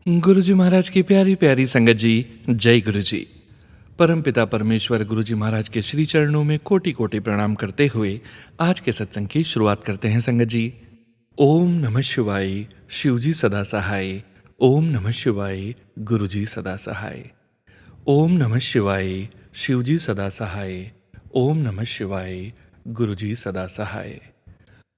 गुरु जी महाराज की प्यारी प्यारी संगत जी, जय गुरु जी। परमपिता परमेश्वर गुरु जी महाराज के श्री चरणों में कोटि कोटि प्रणाम करते हुए आज के सत्संग की शुरुआत करते हैं संगत जी। ओम नमः शिवाय, शिव जी सदा सहाय। ओम नमः शिवाय, गुरु जी सदा सहाय। ओम नमः शिवाय, शिव जी सदा सहाय। ओम नमः शिवाय, गुरु जी सदा सहाय।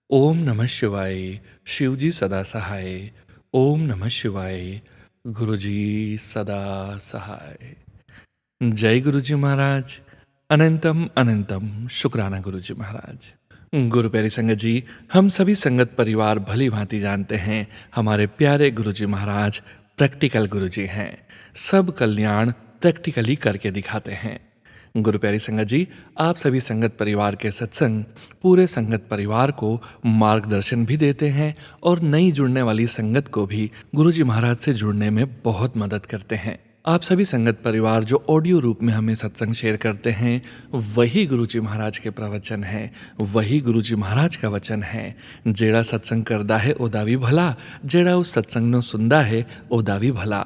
ओम नमः शिवाय, शिव जी सदा सहाय। ओम नमः शिवाय, गुरु जी सदा सहाय। जय गुरु जी महाराज। अनंतम अनंतम शुक्राना गुरु जी महाराज। गुरु प्यारी संगत जी, हम सभी संगत परिवार भली भांति जानते हैं हमारे प्यारे गुरु जी महाराज प्रैक्टिकल गुरु जी हैं। सब कल्याण प्रैक्टिकली करके दिखाते हैं। गुरु प्यारी संगत जी, आप सभी संगत परिवार के सत्संग पूरे संगत परिवार को मार्गदर्शन भी देते हैं और नई जुड़ने वाली संगत को भी गुरु जी महाराज से जुड़ने में बहुत मदद करते हैं। आप सभी संगत परिवार जो ऑडियो रूप में हमें सत्संग शेयर करते हैं, वही गुरु जी महाराज के प्रवचन है, वही गुरु जी महाराज का वचन है। जेड़ा सत्संग करदा है ओदा भी भला, जेड़ा उस सत्संग नो सुनदा है ओदा भी भला।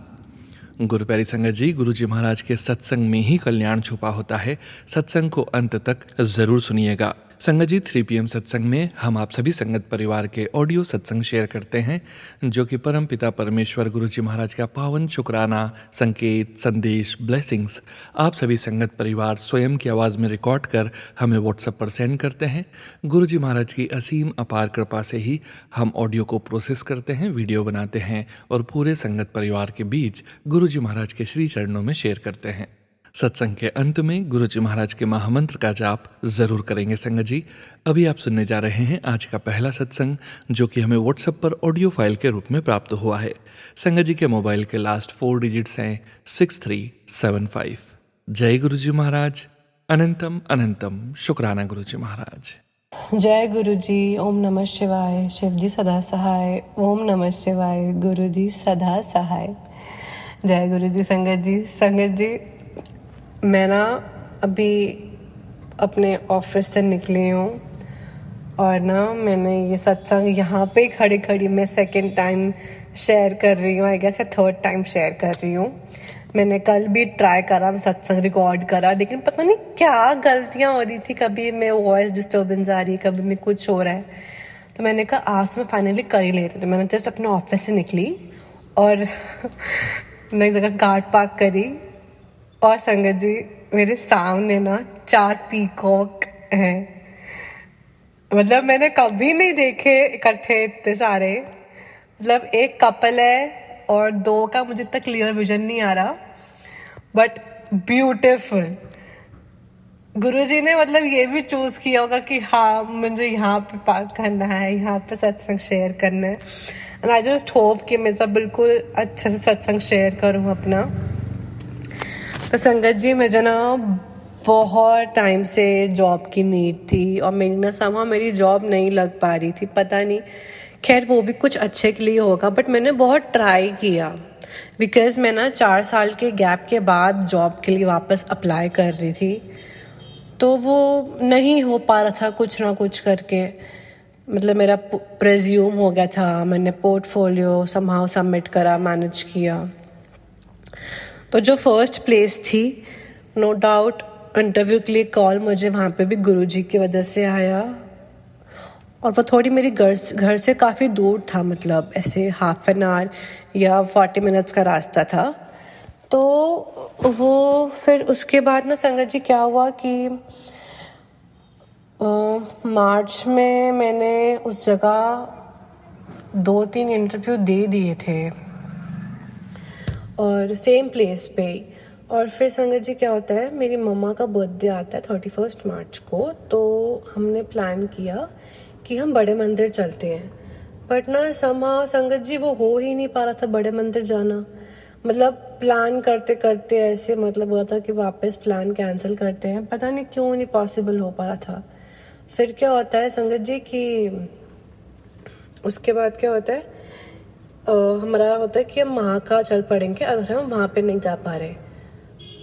गुरु प्यारी संगत जी, गुरु जी महाराज के सत्संग में ही कल्याण छुपा होता है। सत्संग को अंत तक जरूर सुनिएगा। संगत जी, 3 PM सत्संग में हम आप सभी संगत परिवार के ऑडियो सत्संग शेयर करते हैं, जो कि परम पिता परमेश्वर गुरु जी महाराज का पावन शुक्राना, संकेत, संदेश, ब्लेसिंग्स आप सभी संगत परिवार स्वयं की आवाज़ में रिकॉर्ड कर हमें व्हाट्सएप पर सेंड करते हैं। गुरु जी महाराज की असीम अपार कृपा से ही हम ऑडियो को प्रोसेस करते हैं, वीडियो बनाते हैं और पूरे संगत परिवार के बीच गुरु जी महाराज के श्री चरणों में शेयर करते हैं। सत्संग के अंत में गुरु जी महाराज के महामंत्र का जाप जरूर करेंगे संगत जी। अभी आप सुनने जा रहे हैं आज का पहला सत्संग, जो कि हमें व्हाट्सएप पर ऑडियो फाइल के रूप में प्राप्त हुआ है। संगत जी के मोबाइल के लास्ट 4 डिजिट्स हैं 6375। जय गुरु जी महाराज। अनंतम अनंतम शुक्राना गुरु जी महाराज। जय गुरु जी। ओम नमः शिवाय, शिव जी सदा सहाय। ओम नमः शिवाय, गुरु जी सदा सहाय। जय गुरु जी। संगत जी, मैं ना अभी अपने ऑफिस से निकली हूँ और ना मैंने ये सत्संग यहाँ पे खड़ी खड़ी मैं सेकंड टाइम शेयर कर रही हूँ। I guess 3rd time share कर रही हूँ। मैंने कल भी ट्राई करा, सत्संग रिकॉर्ड करा, लेकिन पता नहीं क्या गलतियाँ हो रही थी। कभी मैं वॉइस डिस्टर्बेंस आ रही है, कभी मैं कुछ हो रहा है। तो मैंने कहा आज मैं फाइनली कर ही लेती थी। मैंने जस्ट अपने ऑफिस से निकली और नई जगह कार पार्क करी और संगत जी, मेरे सामने ना 4 पीकॉक हैं। मतलब मैंने कभी नहीं देखे इकट्ठे इतने सारे। मतलब एक कपल है और 2 का मुझे इतना क्लियर विजन नहीं आ रहा, बट ब्यूटीफुल। गुरुजी ने मतलब ये भी चूज किया होगा कि हाँ मुझे यहाँ पे पार्क करना है, यहाँ पे सत्संग शेयर करना है। एंड आई जस्ट होप कि मैं इस पर बिल्कुल अच्छे से सत्संग शेयर करूँ अपना। तो संगत जी, मुझे ना बहुत टाइम से जॉब की नीड थी और मेरी जॉब नहीं लग पा रही थी, पता नहीं। खैर वो भी कुछ अच्छे के लिए होगा, बट मैंने बहुत ट्राई किया बिकॉज मैं ना 4 साल के गैप के बाद जॉब के लिए वापस अप्लाई कर रही थी, तो वो नहीं हो पा रहा था कुछ ना कुछ करके। मतलब मेरा रिज्यूम हो गया था, मैंने पोर्टफोलियो समहाउ सबमिट करा, मैनेज किया। तो जो फर्स्ट प्लेस थी, नो डाउट इंटरव्यू के लिए कॉल मुझे वहाँ पे भी गुरुजी की वजह से आया, और वो थोड़ी मेरी घर से काफ़ी दूर था, मतलब ऐसे ½ एन आवर या 40 मिनट्स का रास्ता था। तो वो फिर उसके बाद ना संगत जी क्या हुआ कि मार्च में मैंने उस जगह 2-3 इंटरव्यू दे दिए थे और सेम प्लेस पे। और फिर संगत जी क्या होता है, मेरी मम्मा का बर्थडे आता है 31 मार्च को, तो हमने प्लान किया कि हम बड़े मंदिर चलते हैं। बट ना समहाउ संगत जी वो हो ही नहीं पा रहा था बड़े मंदिर जाना। मतलब प्लान करते करते ऐसे मतलब हुआ था कि वापस प्लान कैंसिल करते हैं, पता नहीं क्यों नहीं पॉसिबल हो पा रहा था। फिर क्या होता है संगत जी कि उसके बाद क्या होता है, हमारा होता है कि हम महाकाल चल पड़ेंगे अगर हम वहाँ पे नहीं जा पा रहे।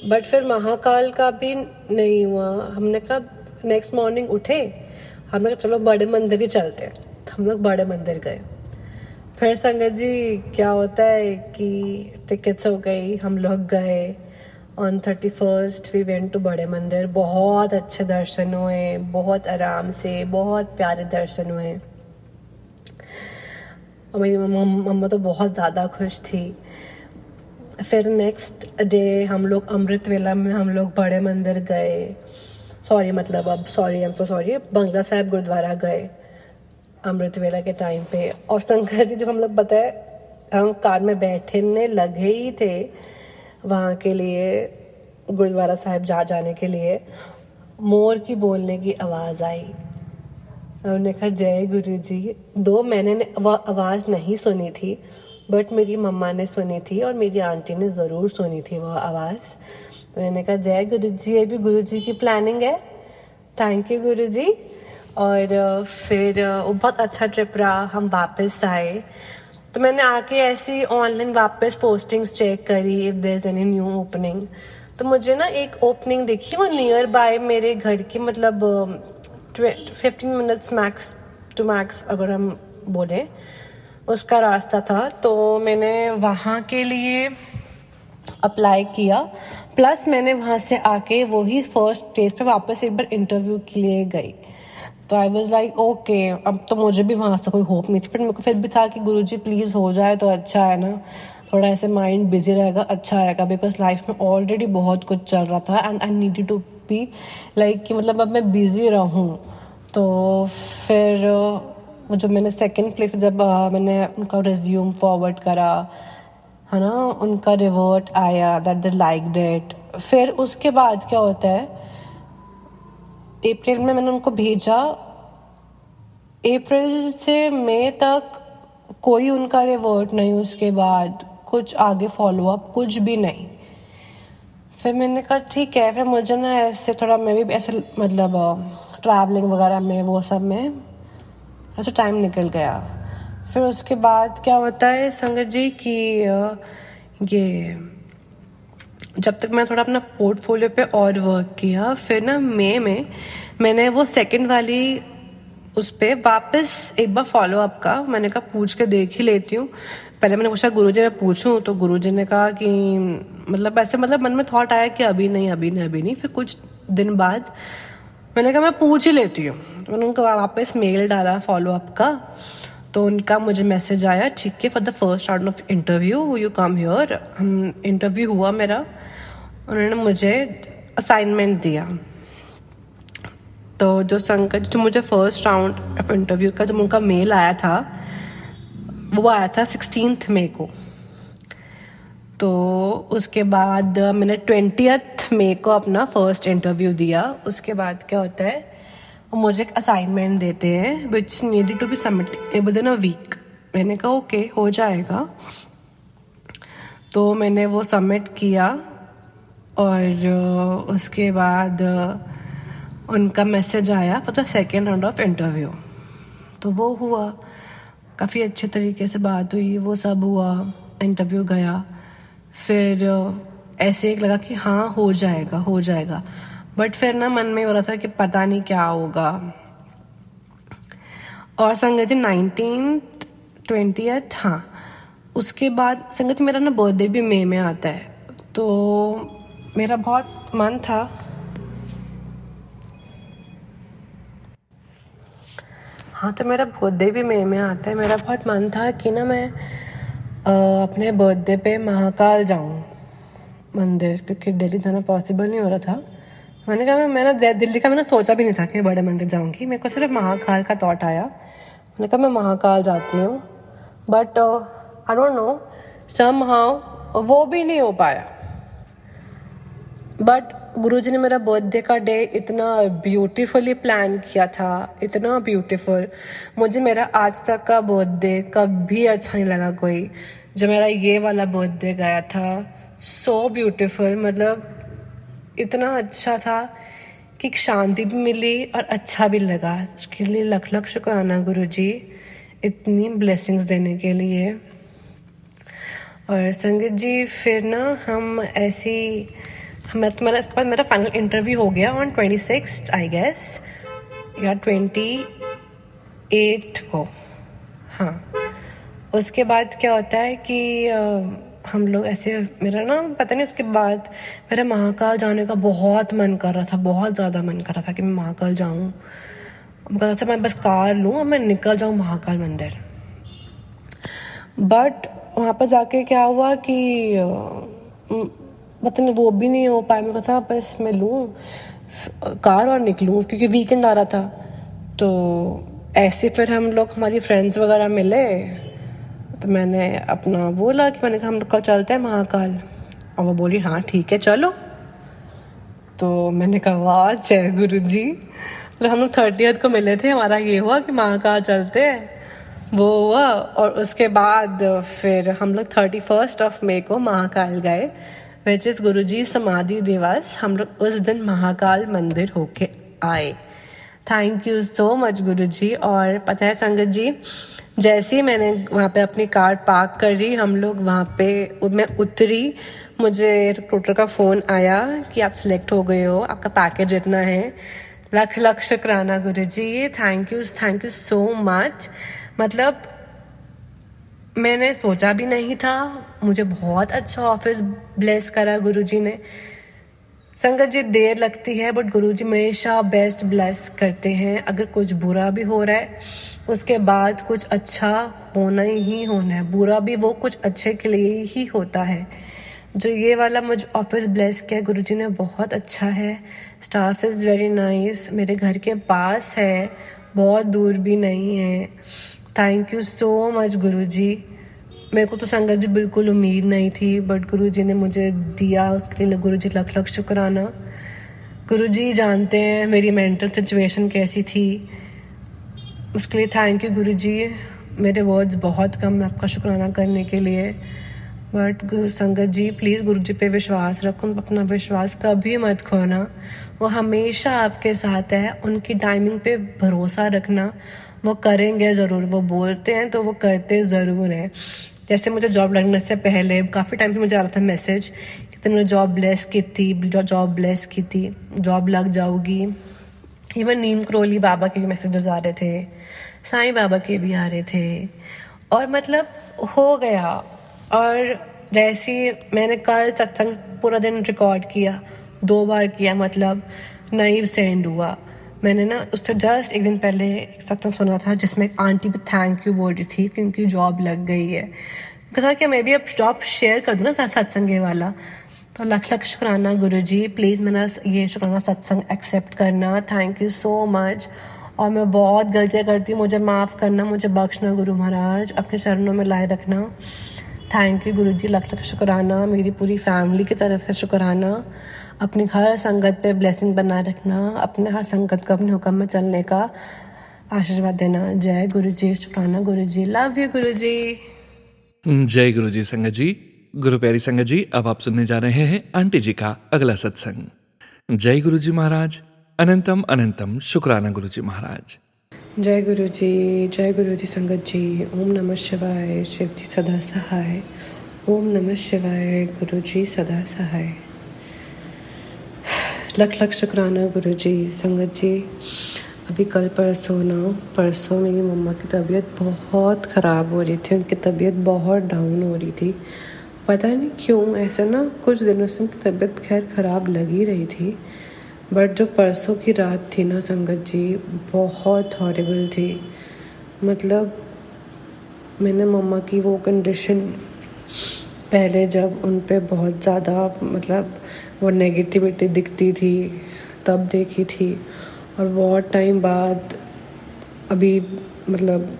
बट फिर महाकाल का भी नहीं हुआ। हमने कहा नेक्स्ट मॉर्निंग उठे, हमने कहा चलो बड़े मंदिर ही चलते हैं। तो हम लोग बड़े मंदिर गए। फिर संगत जी क्या होता है कि टिकट्स हो गई, हम लोग गए on 31st we went to बड़े मंदिर। बहुत अच्छे दर्शन हुए, बहुत आराम से, बहुत प्यारे दर्शन हुए। और मेरी मम्मा तो बहुत ज़्यादा खुश थी। फिर नेक्स्ट डे हम लोग अमृत वेला में हम लोग बड़े मंदिर गए, I am so sorry, Bangla Sahib gurdwara गए अमृत वेला के टाइम पे। और संगत जी जब हम लोग बताए, हम कार में बैठने लगे ही थे वहाँ के लिए, गुरुद्वारा साहिब जाने के लिए, मोर की बोलने की आवाज़ आई। उन्होंने कहा जय गुरु जी। दो मैंने वह आवाज़ नहीं सुनी थी, बट मेरी मम्मा ने सुनी थी और मेरी आंटी ने ज़रूर सुनी थी वह आवाज़। तो मैंने कहा जय गुरु जी, ये भी गुरु जी की प्लानिंग है, थैंक यू गुरु जी। और फिर वो बहुत अच्छा ट्रिप रहा। हम वापस आए तो मैंने आके ऐसी ऑनलाइन वापस पोस्टिंग्स चेक करी if there is any new opening. तो मुझे ना एक ओपनिंग दिखी, वो नियर बाय मेरे घर की, मतलब 15 मिनट्स मैक्स टू मैक्स अगर हम बोलें उसका रास्ता था। तो मैंने वहाँ के लिए अप्लाई किया, प्लस मैंने वहाँ से आके वही फर्स्ट प्लेस पे वापस एक बार इंटरव्यू के लिए गई। तो आई वॉज लाइक ओके, अब तो मुझे भी वहाँ से कोई होप नहीं थी, पर मेरे को फिर भी था कि गुरुजी प्लीज़ हो जाए तो अच्छा है ना, थोड़ा ऐसे माइंड बिजी रहेगा, अच्छा रहेगा, बिकॉज लाइफ में ऑलरेडी बहुत कुछ चल रहा था and I needed to be like कि मतलब अब मैं बिजी रहूँ। तो फिर वो जो मैंने सेकंड प्लेस जब मैंने उनका रिज्यूम फॉरवर्ड करा है ना, उनका रिवर्ट आया दैट दे लाइक्ड इट। फिर उसके बाद क्या होता है, अप्रैल में मैंने उनको भेजा, अप्रैल से मई तक कोई उनका रिवर्ट नहीं, उसके बाद कुछ आगे फॉलोअप कुछ भी नहीं। फिर मैंने कहा ठीक है, फिर मुझे ना ऐसे थोड़ा मैं भी ऐसे मतलब ट्रैवलिंग वगैरह में वो सब में ऐसा टाइम निकल गया। फिर उसके बाद क्या होता है संगत जी कि ये जब तक मैं थोड़ा अपना पोर्टफोलियो पे और वर्क किया, फिर ना मई में मैंने वो सेकंड वाली उस पर वापस एक बार फॉलोअप का मैंने कहा पूछ के देख ही लेती हूँ। पहले मैंने पूछा गुरुजी मैं पूछूं, तो गुरुजी ने कहा कि मतलब ऐसे मतलब मन में थॉट आया कि अभी नहीं। फिर कुछ दिन बाद मैंने कहा मैं पूछ ही लेती हूँ, तो मैंने उनको वापस मेल डाला फॉलोअप का। तो उनका मुझे मैसेज आया, ठीक है for the first round of interview you come here. Interview हुआ मेरा, उन्होंने मुझे असाइनमेंट दिया। तो जो मुझे फर्स्ट राउंड ऑफ इंटरव्यू का जब उनका मेल आया था वो आया था 16 मई को। तो उसके बाद मैंने 20 मई को अपना फर्स्ट इंटरव्यू दिया। उसके बाद क्या होता है, वो मुझे एक असाइनमेंट देते हैं which needed to be submitted within a week. मैंने कहा ओके हो जाएगा। तो मैंने वो सबमिट किया और उसके बाद उनका मैसेज आया for the second round of interview. तो वो हुआ, काफ़ी अच्छे तरीके से बात हुई, वो सब हुआ, इंटरव्यू गया। फिर ऐसे एक लगा कि हाँ हो जाएगा, बट फिर ना मन में हो रहा था कि पता नहीं क्या होगा। और संगत जी 19th 20th हाँ, उसके बाद संगत मेरा ना बर्थडे भी मई में आता है। तो मेरा बहुत मन था, हाँ तो मेरा बर्थडे भी मई में आता है। मेरा बहुत मन था कि ना मैं अपने बर्थडे पे महाकाल जाऊँ मंदिर, क्योंकि दिल्ली जाना पॉसिबल नहीं हो रहा था। मैंने कहा मैंने दिल्ली का मैंने सोचा भी नहीं था कि मैं बड़े मंदिर जाऊँगी, मेरे को सिर्फ महाकाल का थॉट आया। मैंने कहा मैं महाकाल जाती हूँ, but I don't know somehow वो भी नहीं हो पाया। बट गुरुजी ने मेरा बर्थडे का डे इतना ब्यूटीफुली प्लान किया था, इतना ब्यूटीफुल। मुझे मेरा आज तक का बर्थडे कभी अच्छा नहीं लगा कोई। जो मेरा ये वाला बर्थडे गया था सो ब्यूटीफुल, मतलब इतना अच्छा था कि शांति भी मिली और अच्छा भी लगा। उसके लिए लख लख शुक्राना गुरुजी, इतनी ब्लेसिंग्स देने के लिए। और संगत जी फिर ना हम ऐसी मेरा फाइनल इंटरव्यू हो गया ऑन 26 आई गेस या 28 को, हाँ। उसके बाद क्या होता है कि हम लोग ऐसे, मेरा ना पता नहीं, उसके बाद मेरा महाकाल जाने का बहुत मन कर रहा था, बहुत ज़्यादा मन कर रहा था कि मैं महाकाल जाऊँ। कर रहा था मैं बस कार लूँ और मैं निकल जाऊँ महाकाल मंदिर। बट वहाँ पर जाके क्या हुआ कि पता नहीं वो भी नहीं हो पाया। मेरे को था बस मैं लूँ कार और निकलूँ, क्योंकि वीकेंड आ रहा था। तो ऐसे फिर हम लोग, हमारी फ्रेंड्स वगैरह मिले, तो मैंने अपना बोला कि मैंने कहा हम लोग कल चलते हैं महाकाल। और वो बोली हाँ ठीक है चलो। तो मैंने कहा वाह जय गुरु जी। तो हम लोग 30th को मिले थे, हमारा ये हुआ कि महाकाल चलते हैं, वो हुआ। और उसके बाद फिर हम लोग 31 मई को महाकाल गए, विच इज़ गुरु जी समाधि दिवस। हम लोग उस दिन महाकाल मंदिर होके आए। थैंक यू सो मच गुरु जी। और पता है संगत जी, जैसे ही मैंने वहाँ पे अपनी कार पार्क करी, हम लोग वहाँ पे, मैं उतरी, मुझे रिक्रूटर का फ़ोन आया कि आप सिलेक्ट हो गए हो, आपका पैकेज इतना है। लख लख शुक्राना गुरु ji, thank you so much. मतलब मैंने सोचा भी नहीं था, मुझे बहुत अच्छा ऑफिस ब्लेस करा गुरु जी ने। संगत जी देर लगती है बट गुरुजी हमेशा बेस्ट ब्लेस करते हैं। अगर कुछ बुरा भी हो रहा है उसके बाद कुछ अच्छा होना ही होना है, बुरा भी वो कुछ अच्छे के लिए ही होता है। जो ये वाला मुझे ऑफिस ब्लेस किया गुरुजी ने, बहुत अच्छा है। स्टाफ इज़ वेरी नाइस, मेरे घर के पास है, बहुत दूर भी नहीं है। थैंक यू सो मच गुरुजी। मेरे को तो संगत जी बिल्कुल उम्मीद नहीं थी, बट गुरुजी ने मुझे दिया, उसके लिए गुरुजी लख लख शुक्राना। गुरुजी जानते हैं मेरी मेंटल सिचुएशन कैसी थी, उसके लिए थैंक यू गुरुजी। मेरे वर्ड्स बहुत कम है आपका शुक्राना करने के लिए, बट संगत जी प्लीज़ गुरुजी पे विश्वास रखो, अपना विश्वास कभी मत खोना। वो हमेशा आपके साथ है, उनकी टाइमिंग पे भरोसा रखना, वो करेंगे ज़रूर। वो बोलते हैं तो वो करते ज़रूर हैं। जैसे मुझे जॉब लगने से पहले काफ़ी टाइम से मुझे आ रहा था मैसेज कि तुमने जॉब ब्लेस की थी, जॉब ब्लेस की थी, जॉब लग जाऊगी। इवन नीम करोली बाबा के भी मैसेजेस आ रहे थे, साईं बाबा के भी आ रहे थे, और मतलब हो गया। और जैसे मैंने कल सत्संग पूरा दिन रिकॉर्ड किया, 2 बार किया, मतलब नहीं सेंड हुआ। मैंने ना उससे जस्ट एक दिन पहले एक सत्संग सुना था जिसमें एक आंटी भी थैंक यू बोल रही थी क्योंकि जॉब लग गई है। कहा कि मैं भी अब जॉब शेयर कर दूँ ना सत्संग वाला। तो लख लख शुक्राना गुरुजी, प्लीज़ मेरा ये शुक्राना सत्संग एक्सेप्ट करना। Thank you so much. और मैं बहुत गलतियाँ करती हूँ, मुझे माफ़ करना, मुझे बख्शना गुरु महाराज, अपने चरणों में लाए रखना। थैंक यू गुरुजी, लख लख शुक्राना। मेरी पूरी फैमिली की तरफ से शुक्राना। अपनी हर संगत पे ब्लेसिंग बनाए रखना, अपने हर संगत को अपने हुक्म में चलने का आशीर्वाद देना। जय गुरु जी, शुक्राना गुरु जी, लव यू गुरु जी। जय गुरु जी संगत जी। गुरु प्यारी संगत जी, अब आप सुनने जा रहे हैं आंटी जी का अगला सत्संग। जय गुरु जी महाराज, अनंतम अनंतम शुक्राना गुरु जी महाराज। जय गुरु जी संगत जी। ओम नमः शिवाय, शिव जी सदा सहाय। ओम नमः शिवाय, गुरु जी सदा सहाय। लख लख शुक्राना गुरु जी। संगत जी अभी कल परसों मेरी मम्मा की तबीयत बहुत ख़राब हो रही थी, उनकी तबीयत बहुत डाउन हो रही थी। पता नहीं क्यों, ऐसा ना कुछ दिनों से उनकी तबीयत खैर ख़राब लग ही रही थी, बट जो परसों की रात थी ना संगत जी, बहुत हॉरिबल थी। मतलब मैंने मम्मा की वो कंडीशन पहले जब उन पे बहुत ज़्यादा मतलब वो नेगेटिविटी दिखती थी तब देखी थी, और बहुत टाइम बाद अभी मतलब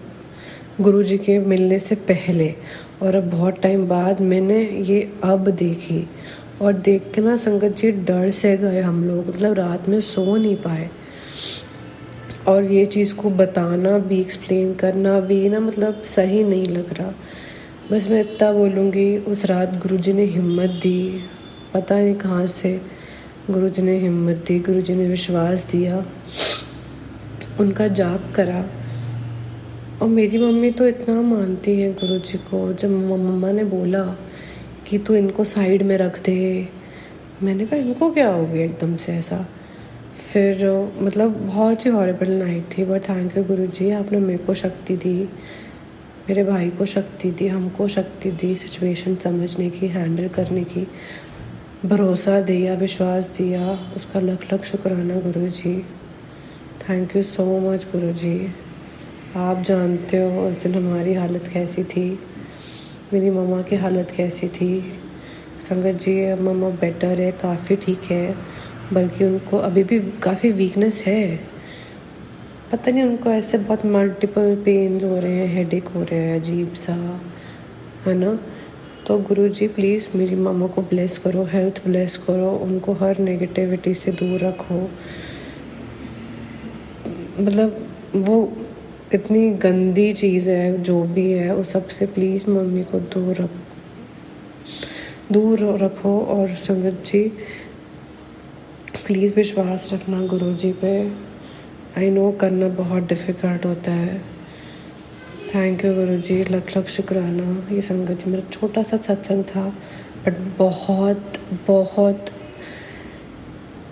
गुरुजी के मिलने से पहले, और अब बहुत टाइम बाद मैंने ये अब देखी। और देख के ना संगत जी डर से गए हम लोग, मतलब रात में सो नहीं पाए। और ये चीज़ को बताना भी, एक्सप्लेन करना भी ना मतलब सही नहीं लग रहा। बस मैं इतना बोलूँगी, उस रात गुरुजी ने हिम्मत दी, पता नहीं कहाँ से गुरुजी ने हिम्मत दी, गुरुजी ने विश्वास दिया, उनका जाप करा। और मेरी मम्मी तो इतना मानती है गुरुजी को, जब मम्मा ने बोला कि तू इनको साइड में रख दे, मैंने कहा इनको क्या हो गया एकदम से ऐसा। फिर मतलब बहुत ही हॉरिबल नाइट थी, बट थैंक यू गुरुजी, आपने मेरे को शक्ति दी, मेरे भाई को शक्ति दी, हमको शक्ति दी सिचुएशन समझने की, हैंडल करने की, भरोसा दिया, विश्वास दिया, उसका लख लख शुक्राना गुरुजी। थैंक यू सो मच गुरुजी। आप जानते हो उस दिन हमारी हालत कैसी थी, मेरी मम्मा की हालत कैसी थी। संगत जी, अब मम्मा बेटर है, काफ़ी ठीक है, बल्कि उनको अभी भी काफ़ी वीकनेस है। पता नहीं उनको ऐसे बहुत मल्टीपल पेन्स हो रहे हैं, हेडेक हो रहे हैं, अजीब सा, है ना। तो गुरुजी प्लीज़ मेरी मम्मा को ब्लेस करो, हेल्थ ब्लेस करो, उनको हर नेगेटिविटी से दूर रखो। मतलब वो इतनी गंदी चीज़ है जो भी है, उस सब से प्लीज़ मम्मी को दूर रखो। और संगत जी प्लीज़ विश्वास रखना गुरुजी पे। आई नो करना बहुत डिफ़िकल्ट होता है। थैंक यू गुरुजी, लख लख शुक्राना। ये संगत जी मेरा छोटा सा सत्संग था, बट बहुत बहुत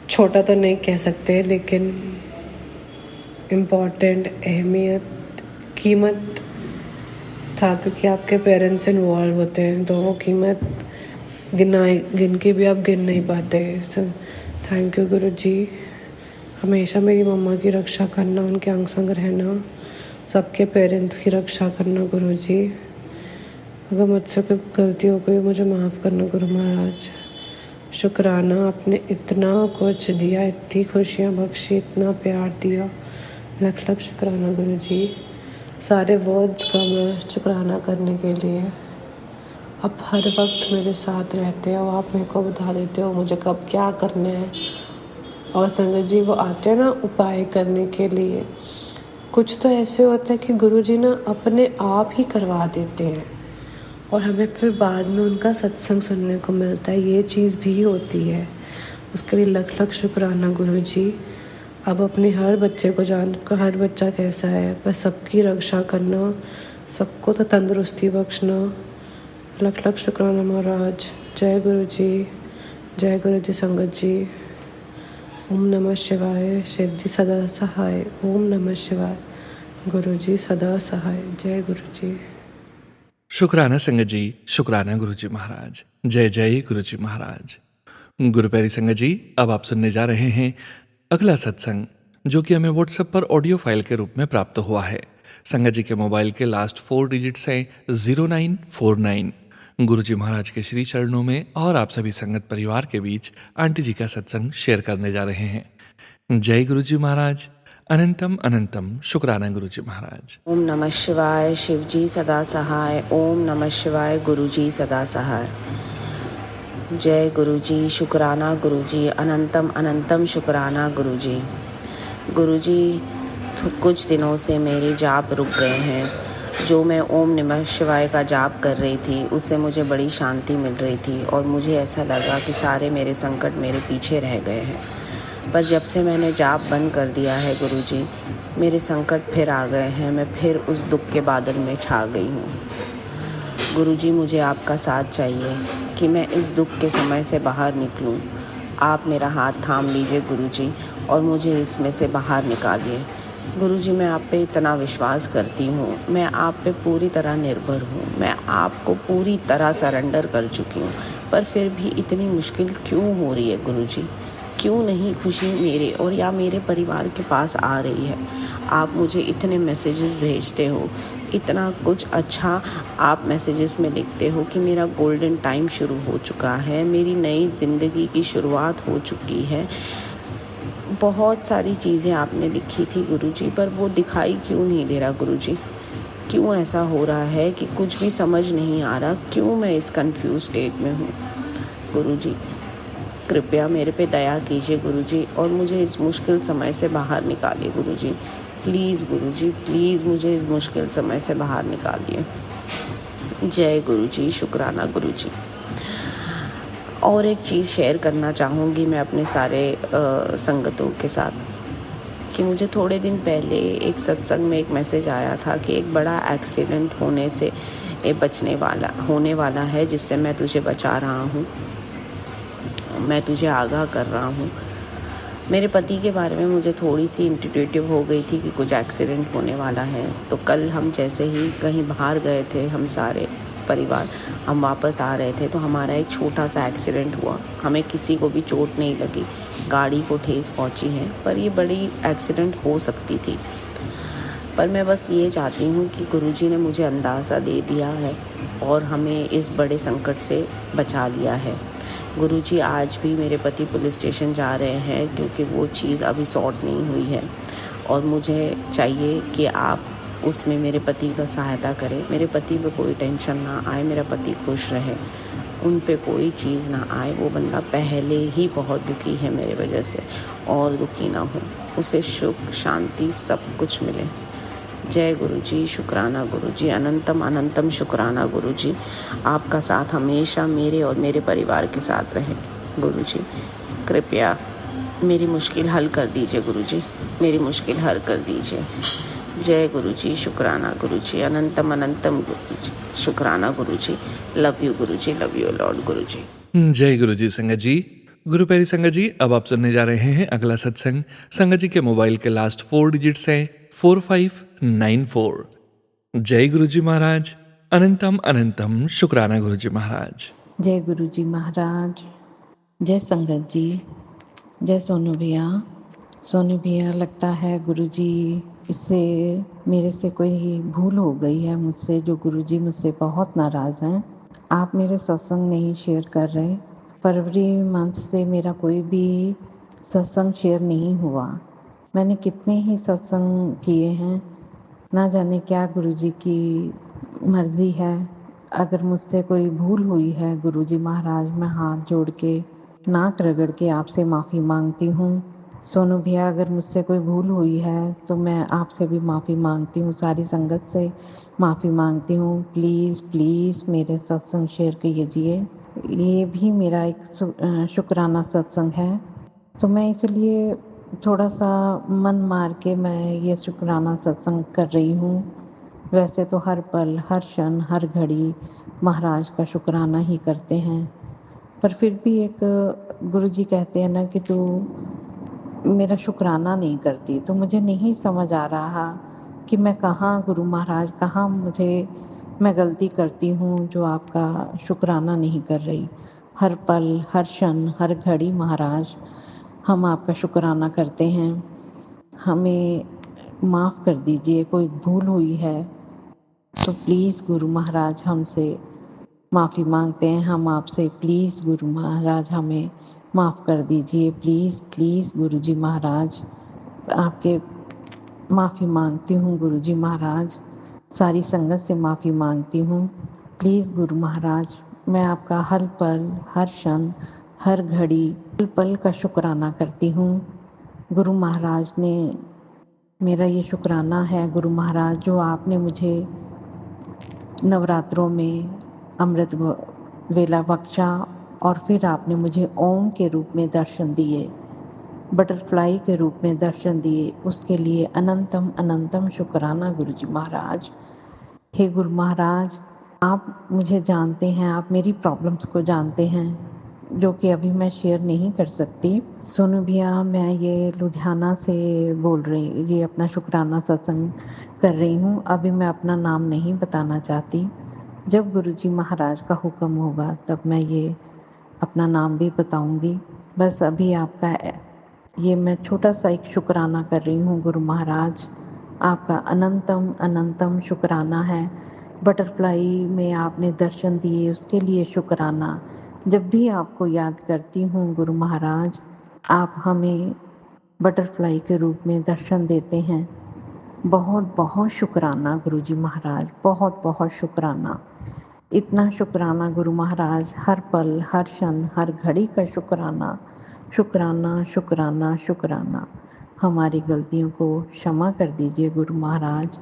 छोटा तो नहीं कह सकते, लेकिन इम्पॉर्टेंट, अहमियत, कीमत था, क्योंकि आपके पेरेंट्स इन्वॉल्व होते हैं तो वो कीमत गिन के भी आप गिन नहीं पाते। सो थैंक यू गुरुजी। हमेशा मेरी मम्मा की रक्षा करना, उनके अंग संग रहना, सबके पेरेंट्स की रक्षा करना गुरुजी। अगर मुझसे कोई गलती हो गई मुझे माफ़ करना गुरु महाराज। शुक्राना, आपने इतना कुछ दिया, इतनी खुशियाँ बख्शी, इतना प्यार दिया, लख लख शुक्राना गुरुजी। सारे वर्ड्स का मैं शुक्राना करने के लिए। आप हर वक्त मेरे साथ रहते हो, आप मेरे को बता देते हो मुझे कब क्या करना है। और संगत जी वो आते हैं ना उपाय करने के लिए, कुछ तो ऐसे होता है कि गुरुजी ना अपने आप ही करवा देते हैं और हमें फिर बाद में उनका सत्संग सुनने को मिलता है। ये चीज़ भी होती है, उसके लिए लख लख शुक्राना गुरुजी। अब अपने हर बच्चे को जान का हर बच्चा कैसा है, बस सबकी रक्षा करना, सबको तो तंदुरुस्ती बख्शना। लख लख शुक्राना महाराज। जय गुरु जी, जय गुरु जी। संगत जी ओम नमः शिवाय। शिव जी सदा सहाय। ओम नमः शिवाय। गुरु जी सदा सहाय। जय गुरु जी। शुक्राना संगत जी, शुक्राना गुरु जी महाराज। जय जय गुरु जी महाराज। गुरु प्यारी संगत जी, अब आप सुनने जा रहे हैं अगला सत्संग, जो कि हमें व्हाट्सएप पर ऑडियो फाइल के रूप में प्राप्त हुआ है। संगत जी के मोबाइल के लास्ट 4 डिजिट्स हैं 0949। गुरु जी महाराज के श्री चरणों में और आप सभी संगत परिवार के बीच आंटी जी का सत्संग शेयर करने जा रहे हैं। जय गुरु जी महाराज। अनंतम अनंतम शुक्राना गुरु जी महाराज। ओम नमः शिवाय। शिव जी सदा सहाय। ओम नमः शिवाय। गुरु जी सदा सहाय। जय गुरु जी। शुक्राना गुरु जी। अनंतम अनंतम शुक्राना गुरु जी। गुरु जी कुछ दिनों से मेरे जाप रुक गए हैं। जो मैं ओम नमः शिवाय का जाप कर रही थी उससे मुझे बड़ी शांति मिल रही थी और मुझे ऐसा लगा कि सारे मेरे संकट मेरे पीछे रह गए हैं। पर जब से मैंने जाप बंद कर दिया है गुरु जी, मेरे संकट फिर आ गए हैं। मैं फिर उस दुख के बादल में छा गई हूँ। गुरु जी मुझे आपका साथ चाहिए कि मैं इस दुख के समय से बाहर निकलूं। आप मेरा हाथ थाम लीजिए गुरु जी और मुझे इसमें से बाहर निकालिए। गुरु जी मैं आप पे इतना विश्वास करती हूँ, मैं आप पे पूरी तरह निर्भर हूँ, मैं आपको पूरी तरह सरेंडर कर चुकी हूँ, पर फिर भी इतनी मुश्किल क्यों हो रही है गुरु जी? क्यों नहीं खुशी मेरे और या मेरे परिवार के पास आ रही है? आप मुझे इतने मैसेजेस भेजते हो, इतना कुछ अच्छा आप मैसेजेस में लिखते हो कि मेरा गोल्डन टाइम शुरू हो चुका है, मेरी नई ज़िंदगी की शुरुआत हो चुकी है। बहुत सारी चीज़ें आपने लिखी थी गुरुजी, पर वो दिखाई क्यों नहीं दे रहा गुरुजी? क्यों ऐसा हो रहा है कि कुछ भी समझ नहीं आ रहा? क्यों मैं इस कंफ्यूज स्टेट में हूँ गुरुजी? कृपया मेरे पे दया कीजिए गुरुजी और मुझे इस मुश्किल समय से बाहर निकालिए गुरुजी। प्लीज़ गुरुजी, प्लीज़ मुझे इस मुश्किल समय से बाहर निकालिए। जय गुरुजी। शुक्राना गुरुजी। और एक चीज़ शेयर करना चाहूँगी मैं अपने सारे संगतों के साथ कि मुझे थोड़े दिन पहले एक सत्संग में एक मैसेज आया था कि एक बड़ा एक्सीडेंट होने वाला है जिससे मैं तुझे बचा रहा हूँ, मैं तुझे आगाह कर रहा हूँ। मेरे पति के बारे में मुझे थोड़ी सी इंट्यूटिव हो गई थी कि कुछ एक्सीडेंट होने वाला है। तो कल हम जैसे ही कहीं बाहर गए थे, हम सारे परिवार, हम वापस आ रहे थे तो हमारा एक छोटा सा एक्सीडेंट हुआ। हमें किसी को भी चोट नहीं लगी, गाड़ी को ठेस पहुंची है, पर ये बड़ी एक्सीडेंट हो सकती थी। पर मैं बस ये चाहती हूँ कि गुरुजी ने मुझे अंदाज़ा दे दिया है और हमें इस बड़े संकट से बचा लिया है। गुरुजी आज भी मेरे पति पुलिस स्टेशन जा रहे हैं क्योंकि वो चीज़ अभी सॉर्ट नहीं हुई है और मुझे चाहिए कि आप उसमें मेरे पति का सहायता करें। मेरे पति पे कोई टेंशन ना आए, मेरा पति खुश रहे, उन पे कोई चीज़ ना आए। वो बंदा पहले ही बहुत दुखी है मेरे वजह से, और दुखी ना हो, उसे सुख शांति सब कुछ मिले। जय गुरुजी, शुक्राना गुरुजी, अनंतम अनंतम शुक्राना गुरुजी। आपका साथ हमेशा मेरे और मेरे परिवार के साथ रहे। गुरुजी कृपया मेरी मुश्किल हल कर दीजिए। गुरुजी मेरी मुश्किल हल कर दीजिए। जय गुरुजी, शुक्राना गुरुजी, अनंतम अनंतम गुरुजी, शुक्राना Guruji. Love you Guruji, love you lord Guruji. जय गुरुजी संगत जी। गुरु प्यारी संगत जी, अब आप सुनने जा रहे हैं अगला सत्संग। संगत जी के मोबाइल के लास्ट 4 डिजिट्स हैं 4594। जय गुरुजी महाराज, अनंतम अनंतम शुक्राना गुरुजी महाराज। जय गुरु जी महाराज, जय संगत जी, जय सोनू भैया। सोनू भैया, लगता है गुरु जी इससे मेरे से कोई भूल हो गई है मुझसे, जो गुरु जी मुझसे बहुत नाराज़ हैं। आप मेरे सत्संग नहीं शेयर कर रहे। फरवरी मंथ से मेरा कोई भी सत्संग शेयर नहीं हुआ। मैंने कितने ही सत्संग किए हैं, ना जाने क्या गुरु जी की मर्ज़ी है। अगर मुझसे कोई भूल हुई है गुरुजी महाराज, मैं हाथ जोड़ के नाक रगड़ के आपसे माफ़ी मांगती हूँ। सोनू भैया, अगर मुझसे कोई भूल हुई है तो मैं आपसे भी माफ़ी मांगती हूँ, सारी संगत से माफ़ी मांगती हूँ। प्लीज़ प्लीज़ मेरे सत्संग शेयर कीजिए। ये भी मेरा एक शुक्राना सत्संग है, तो मैं इसलिए थोड़ा सा मन मार के मैं ये शुक्राना सत्संग कर रही हूँ। वैसे तो हर पल, हर क्षण, हर घड़ी महाराज का शुक्राना ही करते हैं, पर फिर भी एक गुरुजी कहते हैं ना कि तू मेरा शुक्राना नहीं करती। तो मुझे नहीं समझ आ रहा कि मैं कहाँ गुरु महाराज, कहाँ मैं गलती करती हूँ जो आपका शुक्राना नहीं कर रही। हर पल, हर क्षण, हर घड़ी महाराज हम आपका शुक्राना करते हैं। हमें माफ़ कर दीजिए, कोई भूल हुई है तो प्लीज़ गुरु महाराज हमसे माफ़ी मांगते हैं हम आपसे। प्लीज़ गुरु महाराज हमें माफ़ कर दीजिए। प्लीज़ प्लीज़ गुरुजी महाराज, आपके माफ़ी मांगती हूँ गुरुजी महाराज, सारी संगत से माफ़ी मांगती हूँ। प्लीज़ गुरु महाराज, मैं आपका हर पल, हर क्षण, हर घड़ी, पल पल का शुक्राना करती हूँ। गुरु महाराज ने, मेरा ये शुक्राना है गुरु महाराज, जो आपने मुझे नवरात्रों में अमृत वेला बख्शा और फिर आपने मुझे ओम के रूप में दर्शन दिए, बटरफ्लाई के रूप में दर्शन दिए। उसके लिए अनंतम अनंतम शुक्राना गुरुजी महाराज। हे गुरु महाराज, आप मुझे जानते हैं, आप मेरी प्रॉब्लम्स को जानते हैं, जो कि अभी मैं शेयर नहीं कर सकती। सोनू भैया, मैं ये लुधियाना से बोल रही, ये अपना शुक्राना सत्संग कर रही हूँ। अभी मैं अपना नाम नहीं बताना चाहती। जब गुरुजी महाराज का हुक्म होगा तब मैं ये अपना नाम भी बताऊंगी। बस अभी आपका ये मैं छोटा सा एक शुक्राना कर रही हूँ गुरु महाराज। आपका अनंतम अनंतम शुक्राना है। बटरफ्लाई में आपने दर्शन दिए, उसके लिए शुक्राना। जब भी आपको याद करती हूँ गुरु महाराज, आप हमें बटरफ्लाई के रूप में दर्शन देते हैं। बहुत बहुत शुक्राना गुरुजी महाराज, बहुत बहुत शुक्राना। इतना शुक्राना गुरु महाराज, हर पल, हर क्षण, हर घड़ी का शुक्राना, शुक्राना शुक्राना शुक्राना। हमारी गलतियों को क्षमा कर दीजिए गुरु महाराज,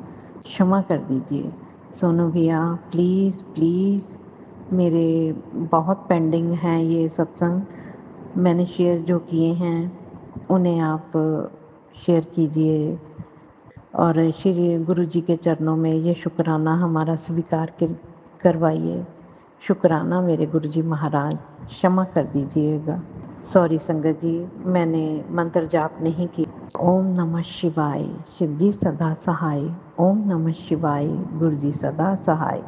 क्षमा कर दीजिए। सोनू भैया, प्लीज़ प्लीज़, मेरे बहुत पेंडिंग हैं ये सत्संग, मैंने शेयर जो किए हैं उन्हें आप शेयर कीजिए और श्री गुरु जी के चरणों में ये शुक्राना हमारा स्वीकार करवाइए। शुक्राना मेरे गुरु जी महाराज, क्षमा कर दीजिएगा। सॉरी संगत जी, मैंने मंत्र जाप नहीं की। ओम नमः शिवाय, शिव जी सदा सहाय। ओम नमः शिवाय, गुरु जी सदा सहाय।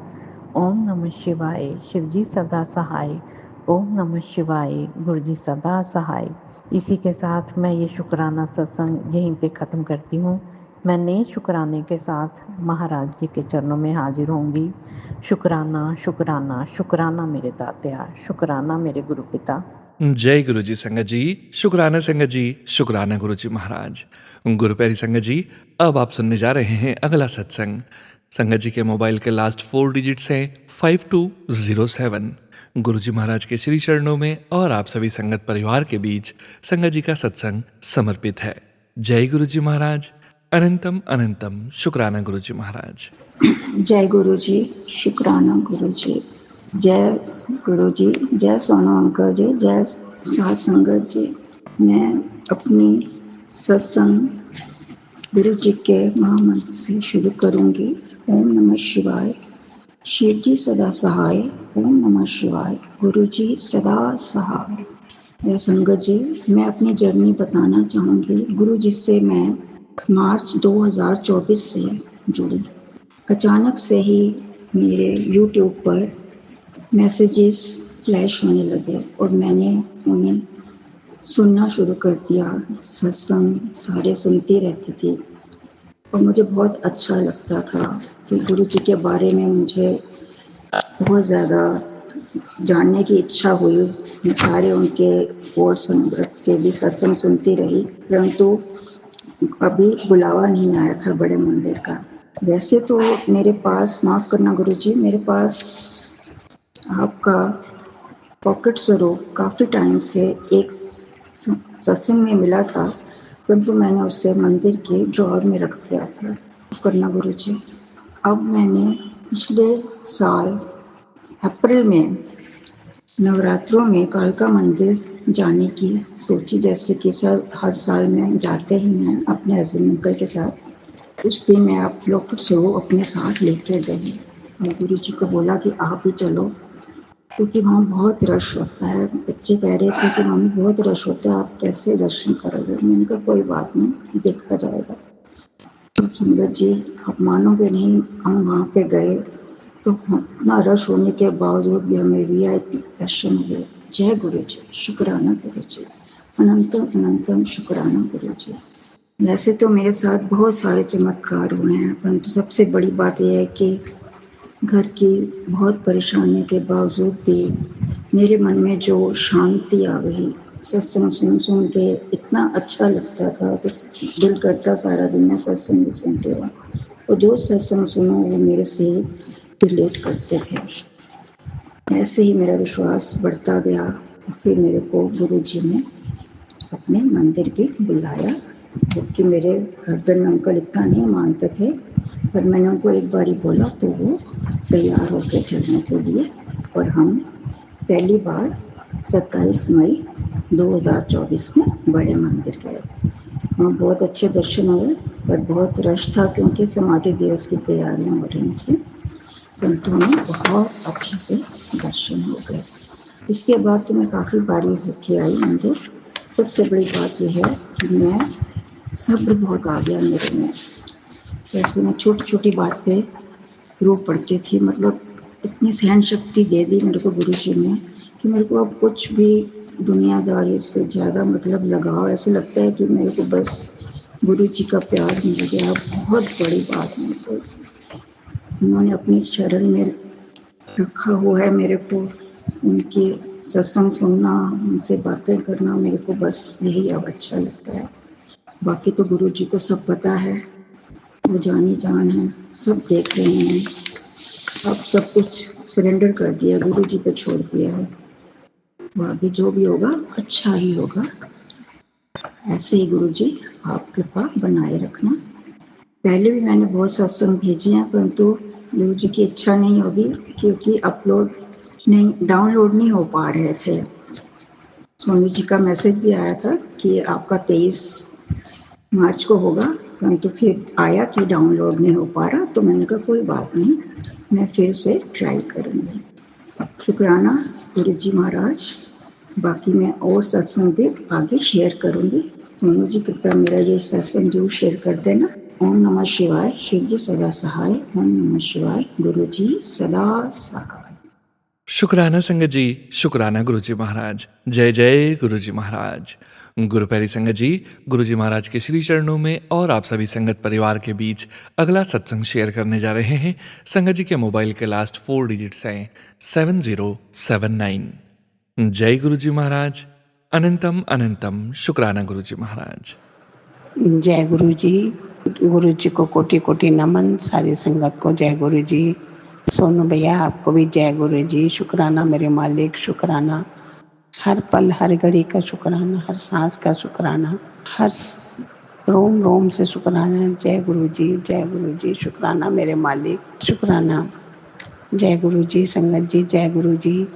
ओम नमः शिवाय, शिव जी सदा सहाय। ओम नमः शिवाय, गुरु जी सदा सहाय। इसी के साथ मैं ये शुक्राना सत्संग यहीं पे ख़त्म करती हूँ। मैं नए शुक्राने के साथ महाराज जी के चरणों में हाजिर होंगी। शुक्राना शुक्राना शुक्राना मेरे दात्या, शुक्राना मेरे गुरु पिता। जय गुरु जी संगत जी। शुक्राना संगत जी, शुक्राना गुरु जी महाराज। गुरु प्यारी संगत जी, अब आप सुनने जा रहे हैं अगला सत्संग। संगत जी के मोबाइल के लास्ट 4 डिजिट्स हैं 5207। गुरु जी महाराज के श्री चरणों में और आप सभी संगत परिवार के बीच संगत जी का सत्संग समर्पित है। जय गुरु जी महाराज। अनंतम अनंतम शुक्राना गुरु जी महाराज। जय गुरु जी, शुक्राना गुरु जी। जय गुरु जी, जय सोनू अंकल जी, जय साथ संगत जी। मैं अपनी सत्संग गुरु जी के महामंत्र से शुरू करूंगी। ओम नमः शिवाय, शिव जी सदा सहाय। ओम नमः शिवाय, गुरु जी सदा सहाय। जय संगत जी, मैं अपनी जर्नी बताना चाहूँगी। गुरु जी से मैं मार्च 2024 से जुड़ी। अचानक से ही मेरे YouTube पर मैसेजेस फ्लैश होने लगे और मैंने उन्हें सुनना शुरू कर दिया। सत्संग सारे सुनती रहती थी और मुझे बहुत अच्छा लगता था कि गुरु जी के बारे में मुझे बहुत ज़्यादा जानने की इच्छा हुई। मैं सारे उनके कोर्स अमृत के भी सत्संग सुनती रही, परंतु अभी बुलावा नहीं आया था बड़े मंदिर का। वैसे तो मेरे पास, माफ़ करना गुरुजी, मेरे पास आपका पॉकेट स्वरूप काफ़ी टाइम से एक सत्संग में मिला था, परंतु मैंने उसे मंदिर के ड्रॉअर में रख दिया था। माफ़ करना गुरुजी। अब मैंने पिछले साल अप्रैल में नवरात्रों में कालका मंदिर जाने की सोची, जैसे कि हर साल में जाते ही हैं अपने हस्बैंड अंकल के साथ। उस दिन मैं आप लोग को अपने साथ लेके गई और गुरु जी को बोला कि आप भी चलो, क्योंकि वहाँ बहुत रश होता है। बच्चे कह रहे थे कि मम्मी बहुत रश होता है, आप कैसे दर्शन करोगे। मैंने कहा कोई बात नहीं, देखा जाएगा। तो संगत जी, आप मानोगे नहीं, हम वहाँ पे गए तो इतना रश होने के बावजूद भी हमें VIP दर्शन हुए। जय गुरु जी, शुक्राना गुरु जी, अनंतम अनंतम शुक्राना गुरु जी। वैसे तो मेरे साथ बहुत सारे चमत्कार हुए हैं, परंतु सबसे बड़ी बात यह है कि घर की बहुत परेशानी के बावजूद भी मेरे मन में जो शांति आ गई, सत्संग सुन सुन के इतना अच्छा लगता था कि दिल करता सारा दिन मैं सत्संग ही सुनते रहूं, और जो सत्संग सुनो वो मेरे से रिलेट करते थे। ऐसे ही मेरा विश्वास बढ़ता गया। फिर मेरे को गुरु जी ने अपने मंदिर भी बुलाया, जबकि मेरे हस्बैंड अंकल इतना नहीं मानते थे, पर मैंने उनको एक बार ही बोला तो वो तैयार होकर चलने के लिए। और हम पहली बार 27 मई 2024 में बड़े मंदिर गए। वहाँ बहुत अच्छे दर्शन हुए, पर बहुत रश था क्योंकि समाधि दिवस की तैयारियाँ हो रही थी, परंतु हमें बहुत अच्छे से दर्शन हो गए। इसके बाद तो मैं काफ़ी बारी होके आई मंदिर। सबसे बड़ी बात यह है कि मैं सब्र बहुत आ गया मेरे में। जैसे मैं छोटी छोटी बात पे रो पड़ती थी, मतलब इतनी सहन शक्ति दे दी मेरे को गुरु जी ने कि मेरे को अब कुछ भी दुनियादारी से ज़्यादा मतलब लगाव, ऐसे लगता है कि मेरे को बस गुरु जी का प्यार मिल गया। बहुत बड़ी बात मेरे को उन्होंने अपनी शरण में रखा हुआ है मेरे को। उनकी सत्संग सुनना, उनसे बातें करना, मेरे को बस यही अब अच्छा लगता है। बाकी तो गुरु जी को सब पता है, वो जानी जान है, सब देख रहे हैं। अब सब कुछ सरेंडर कर दिया, गुरु जी पे छोड़ दिया है। आगे जो भी होगा अच्छा ही होगा। ऐसे ही गुरु जी आप कृपा बनाए रखना। पहले भी मैंने बहुत सत्संग भेजे हैं, परंतु गुरु जी की इच्छा नहीं होगी, क्योंकि अपलोड नहीं, डाउनलोड नहीं हो पा रहे थे। सोनू जी का मैसेज भी आया था कि आपका 23 मार्च को होगा, परंतु फिर आया कि डाउनलोड नहीं हो पा रहा। तो मैंने कहा कोई बात नहीं, मैं फिर से ट्राई करूँगी। शुक्राना गुरु जी महाराज, बाकी मैं और सत्संग भी आगे शेयर करूंगी। सोनू जी कृपया मेरा ये सत्संग जरूर शेयर कर देना। ओम नमः शिवाय, शिव जी सदा सहाय। ओम नमः शिवाय, गुरु जी सदा सहाय। शुक्राना संगत जी, शुक्राना गुरु जी महाराज। जय जय गुरु जी महाराज। गुरु प्यारी संगत जी, गुरु जी महाराज के श्री चरणों में और आप सभी संगत परिवार के बीच अगला सत्संग शेयर करने जा रहे हैं। संगत जी के मोबाइल के लास्ट 4 डिजिट्स हैं 7079। जय गुरु जी महाराज। अनंतम अनंतम शुक्राना गुरु जी महाराज। जय गुरु जी को कोटि कोटि नमन, सारी संगत को जय गुरु जी। सोनू भैया आपको भी जय गुरु जी। शुक्राना मेरे मालिक, शुक्राना हर पल हर घड़ी का शुक्राना, हर सांस का शुक्राना, हर रोम रोम से शुक्राना। जय गुरु जी, जय गुरु जी। शुक्राना मेरे मालिक, शुक्राना। जय गुरु जी संगत जी, जय गुरु जी।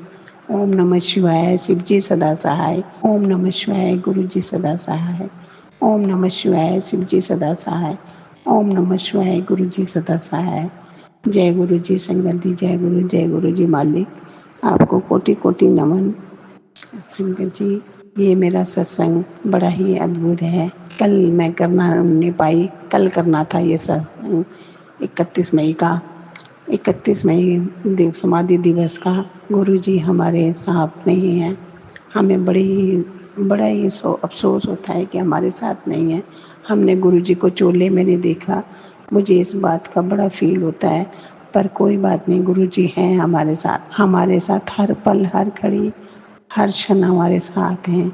ओम नमः शिवाय, शिव जी सदा सहाय। ओम नमः शिवाय, गुरु जी सदा सहाय। ओम नमः शिवाय, शिव जी सदा सहाय। ओम नमः शिवाय, गुरु जी सदा सहाय। जय गुरु जी संगत जी, जय गुरु जी मालिक। आपको कोटि कोटि नमन। संगत जी, ये मेरा सत्संग बड़ा ही अद्भुत है। कल मैं करना नहीं पाई, कल करना था ये सत्संग 31 मई का, 31 मई देव समाधि दिवस का। गुरु जी हमारे साथ नहीं है। हमें बड़ा ही अफसोस होता है कि हमारे साथ नहीं है। हमने गुरु जी को चोले में नहीं देखा। मुझे इस बात का बड़ा फील होता है, पर कोई बात नहीं, गुरु जी हैं हमारे साथ हर पल हर घड़ी हर क्षण हमारे साथ हैं।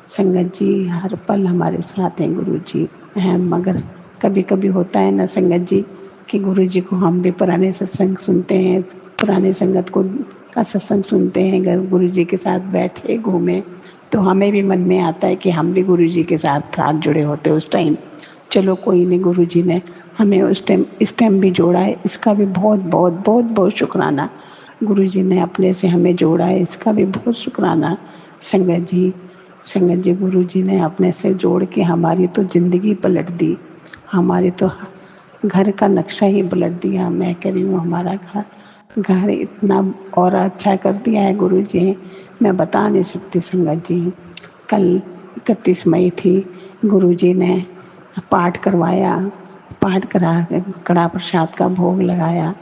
संगत जी हर पल हमारे साथ हैं गुरु जी हैं। मगर कभी कभी होता है ना संगत जी कि गुरु जी को हम भी पुराने सत्संग सुनते हैं, पुराने संगत को का सत्संग सुनते हैं, अगर गुरु जी के साथ बैठे घूमे तो हमें भी मन में आता है कि हम भी गुरु जी के साथ हाथ जुड़े होते उस टाइम। चलो कोई नहीं, गुरु जी ने हमें इस टाइम भी जोड़ा है, इसका भी बहुत बहुत बहुत बहुत शुक्राना। गुरु जी ने अपने से हमें जोड़ा है, इसका भी बहुत शुक्राना। संगत जी गुरु जी ने अपने से जोड़ के हमारी तो ज़िंदगी पलट दी, हमारी तो घर का नक्शा ही पलट दिया। मैं कह रही हूँ हमारा घर इतना और अच्छा कर दिया है गुरु जी, मैं बता नहीं सकती संगत जी। कल 31 मई थी, गुरु जी ने पाठ करवाया, पाठ करा कड़ा प्रसाद का भोग लगाया।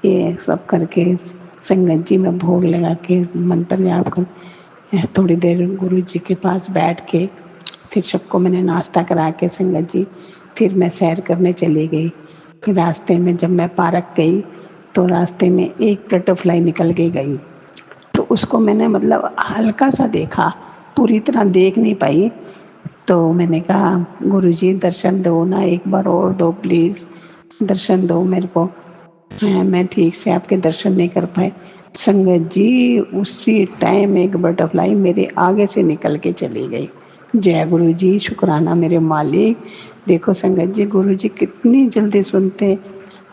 ये सब करके संगत जी में भोग लगा के मंत्र जाप कर थोड़ी देर गुरु जी के पास बैठ के फिर सबको मैंने नाश्ता करा के संगत जी फिर मैं सैर करने चली गई। रास्ते में जब मैं पार्क गई तो रास्ते में एक बटरफ्लाई निकल के गई, तो उसको मैंने मतलब हल्का सा देखा, पूरी तरह देख नहीं पाई। तो मैंने कहा गुरुजी दर्शन दो ना, एक बार और दो प्लीज़, दर्शन दो मेरे को। हाँ, मैं ठीक से आपके दर्शन नहीं कर पाए। संगत जी उसी टाइम एक बटरफ्लाई मेरे आगे से निकल के चली गई। जय गुरु जी, शुक्राना मेरे मालिक। देखो संगत जी गुरु जी कितनी जल्दी सुनते।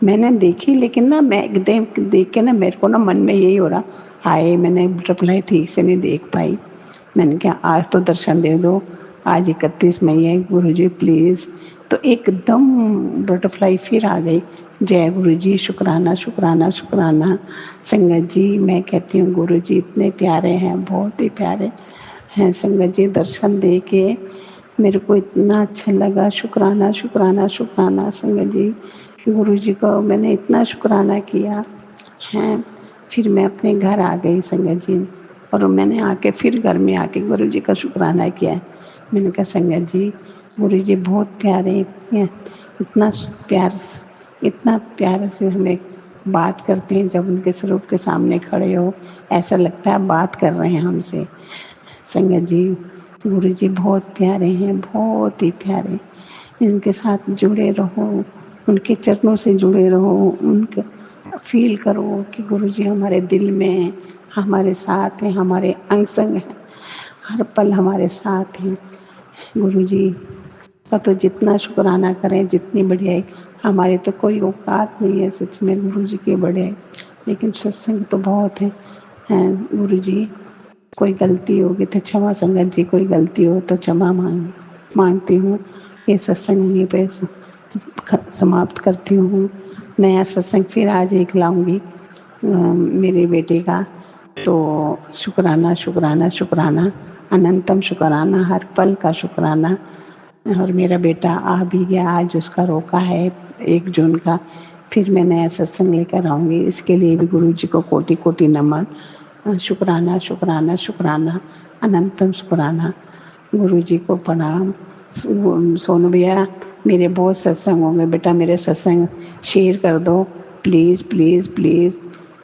मैंने देखी लेकिन ना मैं एकदम देख के ना मेरे को ना मन में यही हो रहा, हाय मैंने बटरफ्लाई ठीक से नहीं देख पाई। मैंने कहा आज तो दर्शन दे दो, आज 31 मई है गुरु जी प्लीज़। तो एकदम बटरफ्लाई फिर आ गई। जय गुरु जी, शुक्राना शुक्राना शुक्राना। संगत जी मैं कहती हूँ गुरु जी इतने प्यारे हैं, बहुत ही प्यारे हैं। संगत जी दर्शन दे के मेरे को इतना अच्छा लगा। शुक्राना शुक्राना शुक्राना संगत जी, गुरु जी को मैंने इतना शुक्राना किया है। फिर मैं अपने घर आ गई संगत जी, और मैंने आके फिर घर में आके गुरु जी का शुक्राना किया। मैंने कहा संगत जी गुरु जी बहुत प्यारे, इतना इतना प्यार से हमें बात करते हैं। जब उनके स्वरूप के सामने खड़े हो ऐसा लगता है बात कर रहे हैं हमसे। संगत जी गुरु जी बहुत प्यारे हैं, बहुत ही प्यारे। इनके साथ जुड़े रहो, उनके चरणों से जुड़े रहो, उनके फील करो कि गुरु जी हमारे दिल में, हमारे साथ हैं, हमारे अंग संग हैं, हर पल हमारे साथ हैं। गुरु जी का तो जितना शुक्राना करें जितनी बढ़िया, हमारी तो कोई औकात नहीं है सच में गुरु जी के बड़े, लेकिन सत्संग तो बहुत है। गुरु जी कोई गलती होगी तो क्षमा संगत जी, कोई गलती हो तो क्षमा मांगती हूँ। ये सत्संग यहीं पे समाप्त करती हूँ। नया सत्संग फिर आज एक लाऊंगी मेरे बेटे का। तो शुक्राना शुक्राना शुक्राना। अनंतम शुक्राना, हर पल का शुक्राना। और मेरा बेटा आ भी गया, आज उसका रोका है 1 जून का, फिर मैं नया सत्संग लेकर आऊँगी। इसके लिए भी गुरु जी को कोटि कोटि नमन। शुक्राना शुक्राना शुक्राना, अनंतम शुक्राना। गुरु जी को प्रणाम। सोनू भैया, मेरे बहुत सत्संग होंगे बेटा, मेरे सत्संग शेयर कर दो प्लीज़ प्लीज़ प्लीज़।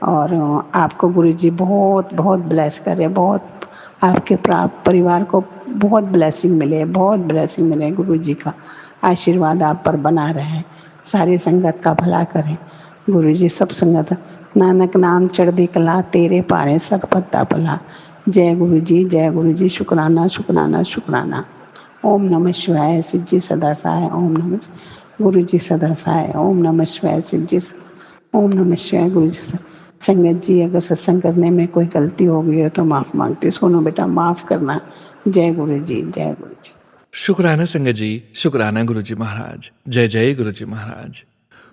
और आपको गुरु जी बहुत बहुत ब्लेस करे, बहुत आपके परिवार को बहुत ब्लेसिंग मिले, बहुत ब्लेसिंग मिले। गुरु जी का आशीर्वाद आप पर बना रहे, सारी संगत का भला करें। गुरु जी सब संगत, नानक नाम चढ़दी कला, तेरे पारे सब पत्ता भला। जय गुरु जी, जय गुरु जी। शुक्राना शुक्राना शुक्राना। ओम नमः शिवाय, शिव जी सदा सहाय। ओम नमः गुरु जी सदा सहाय। ओम नमः शिवाय, शिव जी ओम नमः शिवाय, गुरु जी। संगत जी, अगर सत्संग करने में कोई गलती हो गई है तो माफ़ मांगती। सोनू बेटा माफ़ करना। जय गुरु जी, जय गुरु जी। शुक्राना संगत जी, शुक्राना गुरु जी महाराज। जय जय गुरु जी महाराज।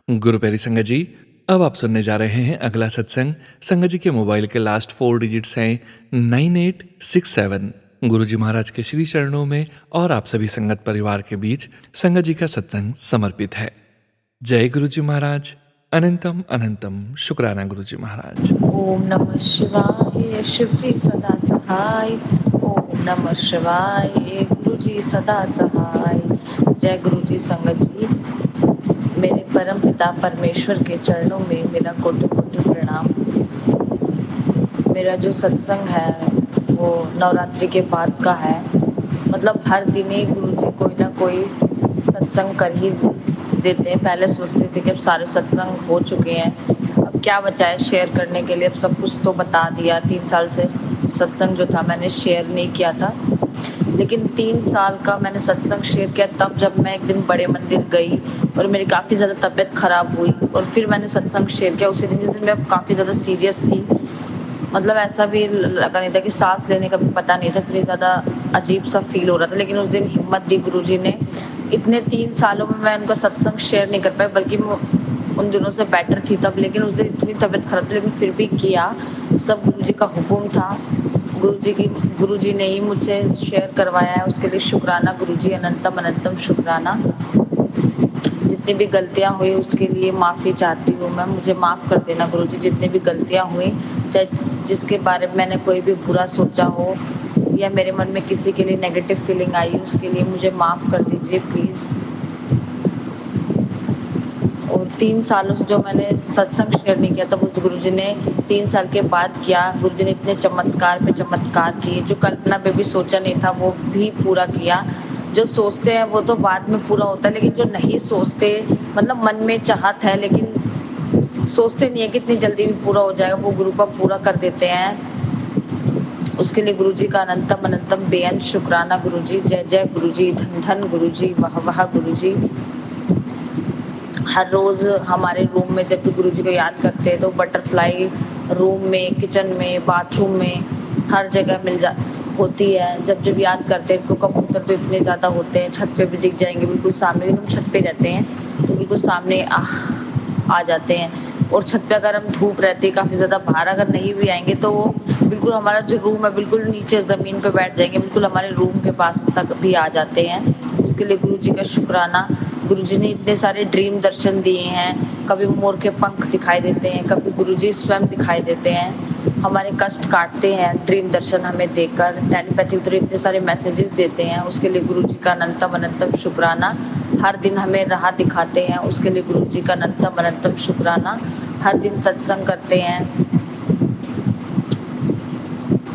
गुरु प्यारी संगत जी, अब आप सुनने जा रहे हैं अगला सत्संग। संगत जी के मोबाइल के लास्ट 4 डिजिट्स हैं 9867। गुरु जी महाराज के श्री चरणों में और आप सभी संगत परिवार के बीच संगत जी का सत्संग समर्पित है। जय गुरु जी महाराज। अनंतम अनंतम शुक्राना गुरु जी महाराज। ओम नमः शिवाय, शिव जी सदा सहाय। ओम नमः शिवाय, गुरु जी सदा सहाय। जय गुरु जी संगत जी, मेरे परम पिता परमेश्वर के चरणों में मेरा कोटि कोटि प्रणाम। मेरा जो सत्संग है वो नवरात्रि के बाद का है। मतलब हर दिन ही गुरु जी कोई ना कोई सत्संग कर ही देते हैं। पहले सोचते थे कि अब सारे सत्संग हो चुके हैं, अब क्या बचा है शेयर करने के लिए। अब सब कुछ तो बता दिया। 3 साल से सत्संग जो था मैंने शेयर नहीं किया था, लेकिन 3 साल का मैंने सत्संग शेयर किया तब जब मैं एक दिन बड़े मंदिर गई और मेरी काफ़ी ज़्यादा तबीयत ख़राब हुई और फिर मैंने सत्संग शेयर किया उसी दिन, जिस दिन मैं काफ़ी ज़्यादा सीरियस थी। मतलब ऐसा भी लगा नहीं था कि सांस लेने का भी पता नहीं था, इतनी ज़्यादा अजीब सा फील हो रहा था। लेकिन उस दिन हिम्मत दी गुरुजी ने। इतने 3 सालों में मैं उनका सत्संग शेयर नहीं कर पाई, बल्कि मैं उन दिनों से बेटर थी तब, लेकिन उस दिन इतनी तबीयत खराब थी, लेकिन फिर भी किया। सब गुरुजी का हुक्म था, गुरुजी ने ही मुझे शेयर करवाया है, उसके लिए शुक्राना गुरुजी, अनंतम अनंतम शुक्राना। जितनी भी गलतियाँ हुई उसके लिए माफ़ी चाहती हूँ मैं, मुझे माफ़ कर देना गुरुजी। जितनी भी गलतियाँ हुई, चाहे जिसके बारे में मैंने कोई भी बुरा सोचा हो या मेरे मन में किसी के लिए नेगेटिव फीलिंग आई, उसके लिए मुझे माफ़ कर दीजिए प्लीज़। और 3 सालों से जो मैंने सत्संग शेयर नहीं किया था वो गुरुजी ने 3 साल के बाद किया। गुरुजी ने इतने चमत्कार पे चमत्कार किए, जो कल्पना पे भी सोचा नहीं था वो भी पूरा किया। जो सोचते हैं वो तो बाद में पूरा होता है, लेकिन जो नहीं सोचते, मतलब मन में चाहत है लेकिन सोचते नहीं है कि इतनी जल्दी भी पूरा हो जाएगा, वो गुरु का पूरा कर देते हैं। उसके लिए गुरुजी का अनंतम अनंतम बेअंत शुक्राना गुरुजी। जय जय गुरुजी, धन धन गुरुजी, वाह वाह गुरुजी। हर रोज़ हमारे रूम में जब भी गुरुजी को याद करते हैं तो बटरफ्लाई रूम में, किचन में, बाथरूम में, हर जगह होती है। जब जब याद करते हैं तो कबूतर तो इतने ज़्यादा होते हैं, छत पे भी दिख जाएंगे बिल्कुल सामने। हम छत पे रहते हैं तो बिल्कुल सामने आ जाते हैं। और छत पे अगर हम धूप रहती है काफ़ी ज़्यादा, बाहर अगर नहीं भी आएंगे तो वो बिल्कुल हमारा जो रूम है बिल्कुल नीचे ज़मीन पे बैठ जाएंगे, बिल्कुल हमारे रूम के पास तक भी आ जाते हैं। उसके लिए गुरुजी का शुक्राना। गुरुजी ने इतने सारे ड्रीम दर्शन दिए हैं, कभी मोर के पंख दिखाई देते हैं, कभी गुरुजी स्वयं दिखाई देते हैं, हमारे कष्ट काटते हैं ड्रीम दर्शन हमें देकर। टेलीपैथिक थ्रू इतने सारे मैसेजेस देते हैं, उसके लिए गुरुजी का अनंतम अनंतम शुक्राना। हर दिन हमें राह दिखाते हैं, उसके लिए गुरुजी का अनंतम अनंतम शुक्राना। हर दिन सत्संग करते हैं,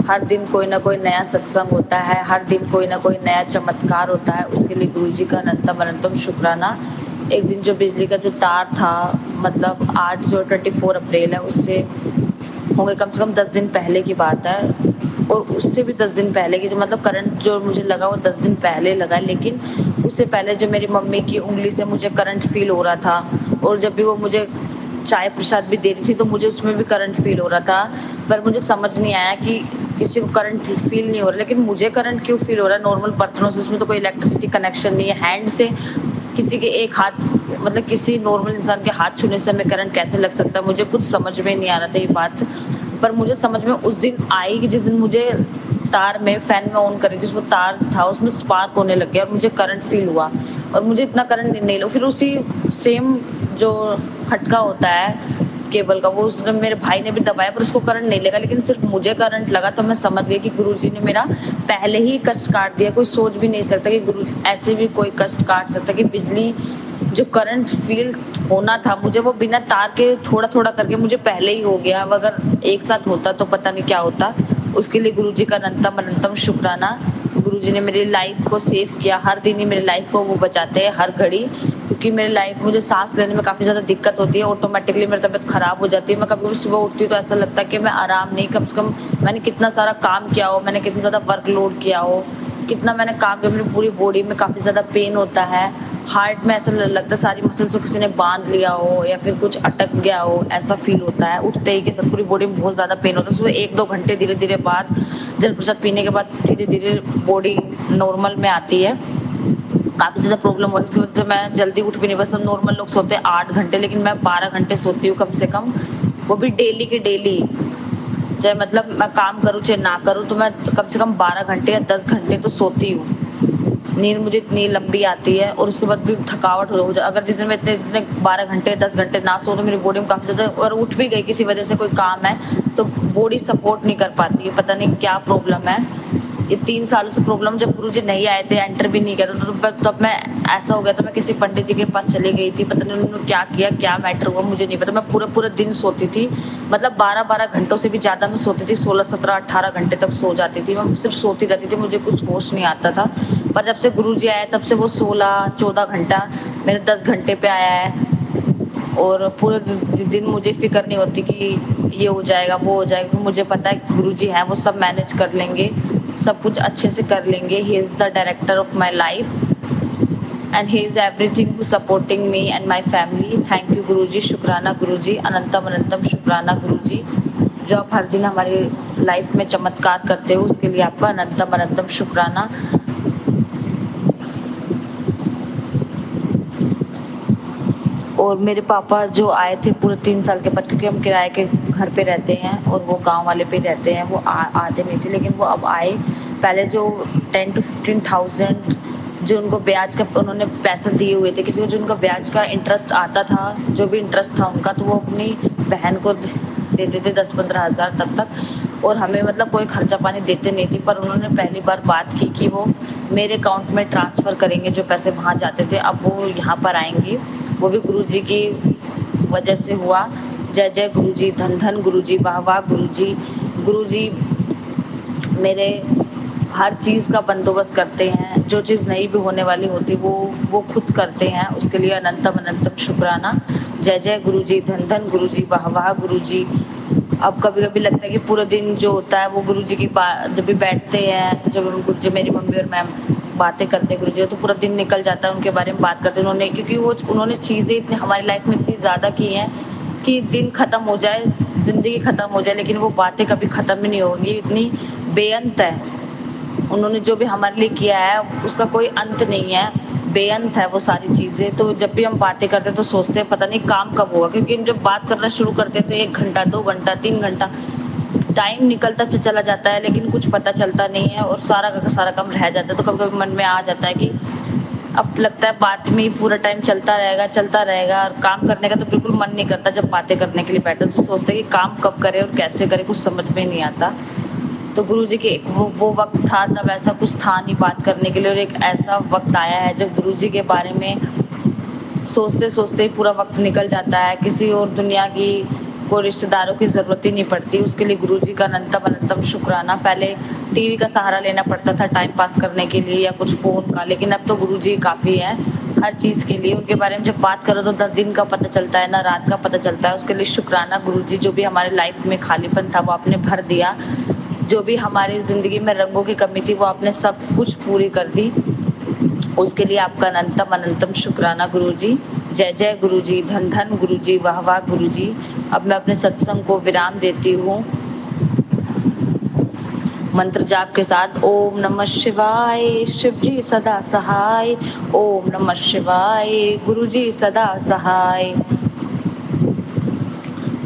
हर दिन कोई ना कोई नया सत्संग होता है, हर दिन कोई ना कोई नया चमत्कार होता है, उसके लिए गुरुजी का अनंतम अनंतम शुक्राना। एक दिन जो बिजली का जो तार था, मतलब आज जो 24 अप्रैल है उससे होंगे कम से कम 10 दिन पहले की बात है, और उससे भी 10 दिन पहले की जो मतलब करंट जो मुझे लगा वो 10 दिन पहले लगा। लेकिन उससे पहले जो मेरी मम्मी की उंगली से मुझे करंट फील हो रहा था, और जब भी वो मुझे चाय प्रसाद भी दे रही थी तो मुझे उसमें भी करंट फील हो रहा था। पर मुझे समझ नहीं आया कि किसी को करंट फील नहीं हो रहा, लेकिन मुझे करंट क्यों फील हो रहा है। नॉर्मल बर्तनों से, उसमें तो कोई इलेक्ट्रिसिटी कनेक्शन नहीं है। हैंड से किसी के एक हाथ, मतलब किसी नॉर्मल इंसान के हाथ छूने से हमें करंट कैसे लग सकता है, मुझे कुछ समझ में नहीं आ रहा था ये बात। पर मुझे समझ में उस दिन आई कि जिस दिन मुझे तार में फैन में ऑन करी थी, उसमें तार था, उसमें स्पार्क होने लग गया और मुझे करंट फील हुआ और मुझे इतना करंट नहीं लगा। फिर उसी सेम जो खटका होता है केबल का, वो उसने मेरे भाई ने भी दबाया पर उसको करंट नहीं लगा, लेकिन सिर्फ मुझे करंट लगा। तो मैं समझ गई कि गुरुजी ने मेरा पहले ही कष्ट काट दिया। कोई सोच भी नहीं सकता कि गुरुजी ऐसे भी कोई कष्ट काट सकता, कि बिजली जो करंट फील होना था मुझे, वो बिना तार के थोड़ा थोड़ा करके मुझे पहले ही हो गया। अब अगर एक साथ होता तो पता नहीं क्या होता। उसके लिए गुरुजी का अनंतम अनंतम शुक्राना। गुरुजी ने मेरी लाइफ को सेव किया, हर दिन ही मेरी लाइफ को वो बचाते हैं, हर घड़ी। क्योंकि मेरी लाइफ मुझे सांस लेने में काफ़ी ज़्यादा दिक्कत होती है, ऑटोमेटिकली मेरी तबीयत खराब हो जाती है। मैं कभी भी सुबह उठती हूँ तो ऐसा लगता है कि मैं आराम नहीं, कम से कम मैंने कितना सारा काम किया हो, मैंने कितना ज़्यादा वर्कलोड किया हो, कितना मैंने काम किया, मेरी पूरी बॉडी में काफ़ी ज़्यादा पेन होता है। हार्ट में ऐसा लगता है सारी मसल्स को किसी ने बांध लिया हो या फिर कुछ अटक गया हो, ऐसा फील होता है। उठते ही के साथ पूरी बॉडी में बहुत ज़्यादा पेन होता है। सुबह 1-2 घंटे धीरे धीरे बाद जल प्रसाद पीने के बाद धीरे धीरे बॉडी नॉर्मल में आती है। काफ़ी ज़्यादा प्रॉब्लम हो रही है, इस वजह से मैं जल्दी उठ भी नहीं पाती। सब नॉर्मल लोग सोते हैं 8 घंटे, लेकिन मैं 12 घंटे सोती हूँ कम से कम, वो भी डेली के डेली। चाहे मतलब मैं काम करूँ चाहे ना करूँ, तो मैं कम से कम 12 घंटे या 10 घंटे तो सोती हूँ। नींद मुझे इतनी लंबी आती है और उसके बाद भी थकावट हो जाए। अगर जिस दिन मैं इतने 12 घंटे 10 घंटे ना सो तो मेरी बॉडी में काफ़ी ज़्यादा, और उठ भी गई किसी वजह से कोई काम है तो बॉडी सपोर्ट नहीं कर पाती है। पता नहीं क्या प्रॉब्लम है, ये 3 सालों से प्रॉब्लम। जब गुरुजी नहीं आए थे, एंटर भी नहीं किया था, तो तब मैं ऐसा हो गया था, मैं किसी पंडित जी के पास चली गई थी। पता नहीं उन्होंने क्या किया, क्या मैटर हुआ मुझे नहीं पता। मैं पूरा पूरा दिन सोती थी, मतलब 12-12 घंटों से भी ज़्यादा मैं सोती थी। 16, 17, 18 घंटे तक सो जाती थी। मैं सिर्फ सोती रहती थी, मुझे कुछ होश नहीं आता था। पर जब से गुरुजी आए तब से वो 16-14 घंटा मेरे 10 घंटे पे आया है। और पूरे दिन मुझे फिक्र नहीं होती कि ये हो जाएगा वो हो जाएगा। मुझे पता है गुरुजी हैं, वो सब मैनेज कर लेंगे, सब कुछ अच्छे से कर लेंगे। He is the director of my life and he is everything supporting me and my family. Thank you Guruji, शुक्राना गुरुजी, अनंतम अनंतम शुक्राना गुरुजी, जो आप हर दिन हमारी लाइफ में चमत्कार करते हो, उसके लिए आपका अनंतम अनंतम शुक्राना। और मेरे पापा जो आए थे पूरे 3 साल के बाद, क्योंकि हम किराए के घर पे रहते हैं और वो गांव वाले पे रहते हैं, वो आते नहीं थे, लेकिन वो अब आए। पहले जो 10 to 15,000 जो उनको ब्याज का उन्होंने पैसे दिए हुए थे किसी को, जो उनका ब्याज का इंटरेस्ट आता था, जो भी इंटरेस्ट था उनका, तो वो अपनी बहन को देते थे 10-15 हज़ार तब तक। और हमें मतलब कोई खर्चा पानी देते नहीं थे। पर उन्होंने पहली बार बात की कि वो मेरे अकाउंट में ट्रांसफ़र करेंगे, जो पैसे वहाँ जाते थे अब वो यहाँ पर आएंगे। वो भी गुरुजी की वजह से हुआ। जय जय गुरुजी, धन धन गुरुजी, वाह वाह गुरुजी। गुरुजी मेरे हर चीज़ का बंदोबस्त करते हैं, जो चीज़ नहीं भी होने वाली होती वो खुद करते हैं, उसके लिए अनंतम अनंतम शुक्राना। जय जय गुरुजी, धन धन गुरुजी, वाह वाह गुरुजी। अब कभी कभी लगता है कि पूरा दिन जो होता है वो गुरुजी की बात, जब भी बैठते हैं, जब मेरी मम्मी और मैं बातें करते हैं गुरुजी, तो पूरा दिन निकल जाता है उनके बारे में बात करते हैं। उन्होंने, क्योंकि उन्होंने चीज़ें इतनी हमारी लाइफ में इतनी ज़्यादा की हैं कि दिन ख़त्म हो जाए, ज़िंदगी ख़त्म हो जाए, लेकिन वो बातें कभी ख़त्म ही नहीं होंगी, इतनी बेअंत है। उन्होंने जो भी हमारे लिए किया है उसका कोई अंत नहीं है, बेअंत है वो सारी चीज़ें। तो जब भी हम बातें करते हैं तो सोचते हैं पता नहीं काम कब होगा, क्योंकि हम जब बात करना शुरू करते हैं तो 1 घंटा 2 घंटा 3 घंटा टाइम निकलता चला जाता है, लेकिन कुछ पता चलता नहीं है और सारा का सारा काम रह जाता है। तो कभी कभी मन में आ जाता है कि अब लगता है बात में ही पूरा टाइम चलता रहेगा और काम करने का तो बिल्कुल मन नहीं करता। जब बातें करने के लिए बैठे तो सोचते हैं कि काम कब करें और कैसे करें, कुछ समझ में नहीं आता। तो गुरुजी के वो वक्त था, तब ऐसा कुछ था नहीं बात करने के लिए, और एक ऐसा वक्त आया है जब गुरुजी के बारे में सोचते सोचते ही पूरा वक्त निकल जाता है। किसी और दुनिया की कोई रिश्तेदारों की ज़रूरत ही नहीं पड़ती, उसके लिए गुरुजी का अनंतम अनंतम शुक्राना। पहले टीवी का सहारा लेना पड़ता था टाइम पास करने के लिए या कुछ फ़ोन का, लेकिन अब तो गुरुजी काफ़ी है हर चीज़ के लिए। उनके बारे में जब बात करो तो ना दिन का पता चलता है ना रात का पता चलता है। उसके लिए शुक्राना गुरुजी, जो भी हमारे लाइफ में खालीपन था वो आपने भर दिया, जो भी हमारी ज़िंदगी में रंगों की कमी थी वो आपने सब कुछ पूरी कर दी, उसके लिए आपका अनंतम अनंतम शुक्राना गुरुजी। जय जय गुरुजी, धन धन गुरुजी, वाह वाह गुरुजी। अब मैं अपने सत्संग को विराम देती हूँ मंत्र जाप के साथ। ओम नमः शिवाय, शिव जी सदा सहाय। ओम नमः शिवाय, गुरुजी सदा सहाय।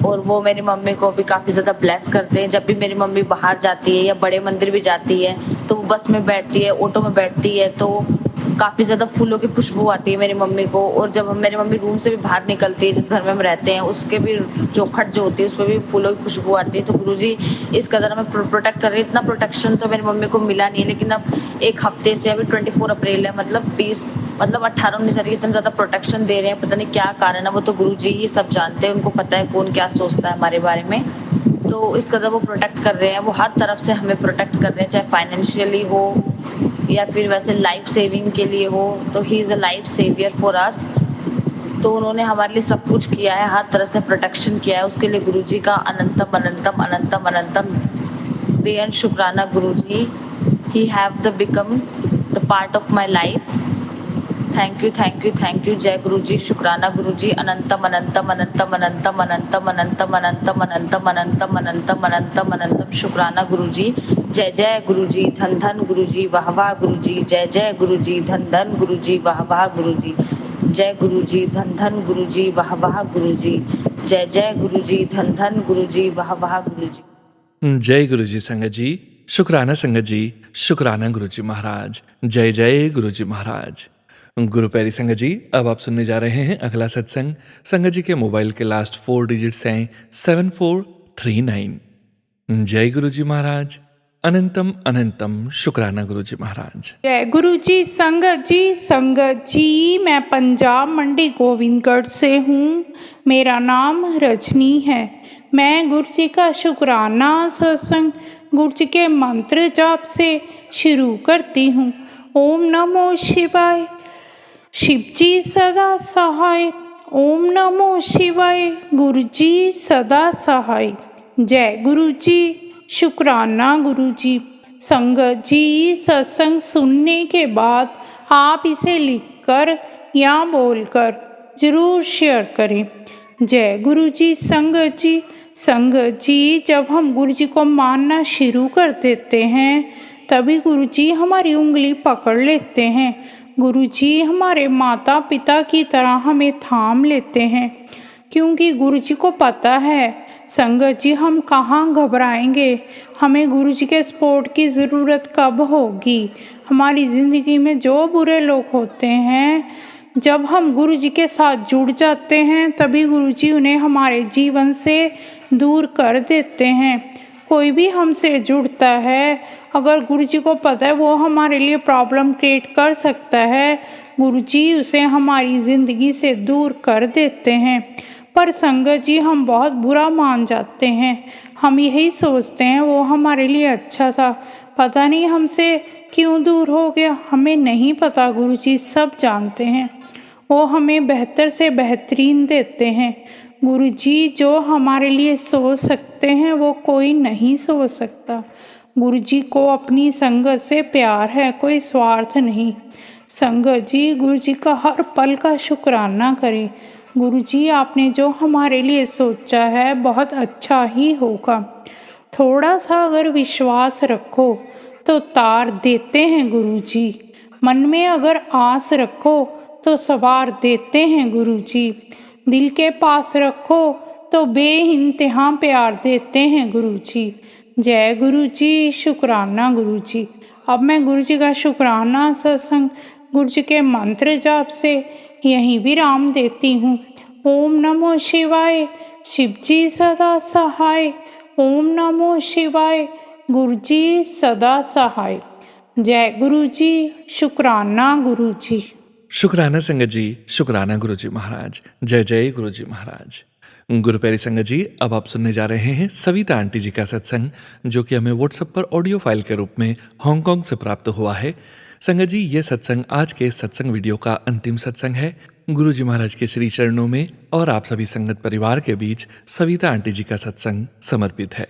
और वो मेरी मम्मी को भी काफ़ी ज़्यादा ब्लेस करते हैं। जब भी मेरी मम्मी बाहर जाती है या बड़े मंदिर भी जाती है तो वो बस में बैठती है, ऑटो में बैठती है तो काफ़ी ज़्यादा फूलों की खुशबू आती है मेरी मम्मी को। और जब मेरी मम्मी रूम से भी बाहर निकलती है, जिस घर में हम रहते हैं उसके भी चौखट जो होती है उसपे भी फूलों की खुशबू आती है। तो गुरुजी इस कदर हमें प्रोटेक्ट कर रहे हैं। इतना प्रोटेक्शन तो मेरी मम्मी को मिला नहीं है, लेकिन अब एक हफ्ते से, अभी 24 अप्रैल है, मतलब 18-19 तारीख इतना ज़्यादा प्रोटेक्शन दे रहे हैं। पता नहीं क्या कारण है, वो तो गुरुजी ही सब जानते हैं, उनको पता है कौन क्या सोचता है हमारे बारे में। तो इस कदर वो प्रोटेक्ट कर रहे हैं, वो हर तरफ से हमें प्रोटेक्ट कर रहे हैं, चाहे फाइनेंशियली हो या फिर वैसे लाइफ सेविंग के लिए हो। तो he is a life saver for us. तो उन्होंने हमारे लिए सब कुछ किया है, हर तरह से प्रोटेक्शन किया है। उसके लिए गुरुजी का अनंतम अनंतम अनंतम अनंतम बेअंत शुक्राना Guruji. He have the become the part of my life. Thank you thank you thank you. जय गुरुजी, शुक्राना गुरुजी। अनंतम अनंतम अनंतम अनंतम अनंतम अनंतम अनंतम अनंतम अनंतम अनंतम अनंतम अनंतम शुक्राना गुरुजी। जय जय गुरुजी, धन धन गुरुजी, वाह वाह गुरुजी। जय जय गुरुजी, धन धन गुरुजी, वाह वाह गुरुजी। जय गुरुजी, धन धन गुरुजी, वाह वाह गुरुजी। जय जय गुरुजी, धन धन गुरुजी, वाह वाह गुरुजी। जय गुरुजी संगत जी, शुक्राना संगत जी, शुक्राना गुरुजी महाराज। जय जय गुरुजी महाराज। गुरु प्यारी संगत जी, अब आप सुनने जा रहे हैं अगला सत्संग। संगत जी के मोबाइल के लास्ट 4 डिजिट्स हैं 7439। जय गुरुजी महाराज। अनंतम अनंतम शुक्राना गुरुजी महाराज। जय गुरु जी संगत जी, मैं पंजाब मंडी गोविंदगढ़ से हूँ। मेरा नाम रजनी है। मैं गुरु जी का शुक्राना सत्संग गुरु जी के मंत्र जाप से शुरू करती हूँ। ओम नमो शिवाय, शिव जी सदा सहाय। ओम नमो शिवाय, गुरु जी सदा सहाय। जय गुरु जी, शुक्राना गुरु जी। संगत जी, सत्संग सुनने के बाद आप इसे लिखकर या बोलकर ज़रूर शेयर करें। जय गुरु जी संगत जी, जब हम गुरु जी को मानना शुरू कर देते हैं तभी गुरु जी हमारी उंगली पकड़ लेते हैं। गुरु जी हमारे माता पिता की तरह हमें थाम लेते हैं, क्योंकि गुरु जी को पता है संगत जी हम कहाँ घबराएंगे, हमें गुरु जी के सपोर्ट की ज़रूरत कब होगी। हमारी ज़िंदगी में जो बुरे लोग होते हैं, जब हम गुरु जी के साथ जुड़ जाते हैं तभी गुरु जी उन्हें हमारे जीवन से दूर कर देते हैं। कोई भी हमसे जुड़ता है, अगर गुरु जी को पता है वो हमारे लिए प्रॉब्लम क्रिएट कर सकता है, गुरु जी उसे हमारी ज़िंदगी से दूर कर देते हैं। पर संगत जी हम बहुत बुरा मान जाते हैं, हम यही सोचते हैं वो हमारे लिए अच्छा था, पता नहीं हमसे क्यों दूर हो गया। हमें नहीं पता, गुरु जी सब जानते हैं, वो हमें बेहतर से बेहतरीन देते हैं। गुरु जी जो हमारे लिए सोच सकते हैं वो कोई नहीं सोच सकता। गुरु जी को अपनी संगत से प्यार है, कोई स्वार्थ नहीं। संगत जी गुरु जी का हर पल का शुक्राना करें। गुरु जी आपने जो हमारे लिए सोचा है बहुत अच्छा ही होगा। थोड़ा सा अगर विश्वास रखो तो तार देते हैं गुरु जी। मन में अगर आस रखो तो सवार देते हैं गुरु जी। दिल के पास रखो तो बेइंतहा प्यार देते हैं गुरु जी। जय गुरु जी, शुक्राना गुरु जी। अब मैं गुरु जी का शुक्राना सत्संग गुरु जी के मंत्र जाप से यहीं विराम देती हूँ। ओम नमो शिवाय, शिव जी सदा सहाय। ओम नमो शिवाय, गुरु जी सदा सहाय। जय गुरु जी, शुक्राना गुरु जी। शुक्राना संगत जी, शुक्राना गुरुजी महाराज। जय जय गुरुजी महाराज। गुरु प्यारी संगत जी, अब आप सुनने जा रहे हैं सविता आंटी जी का सत्संग, जो कि हमें व्हाट्सएप पर ऑडियो फाइल के रूप में हांगकांग से प्राप्त हुआ है। संगत जी, ये सत्संग आज के सत्संग वीडियो का अंतिम सत्संग है। गुरु जी महाराज के श्री चरणों में और आप सभी संगत परिवार के बीच सविता आंटी जी का सत्संग समर्पित है।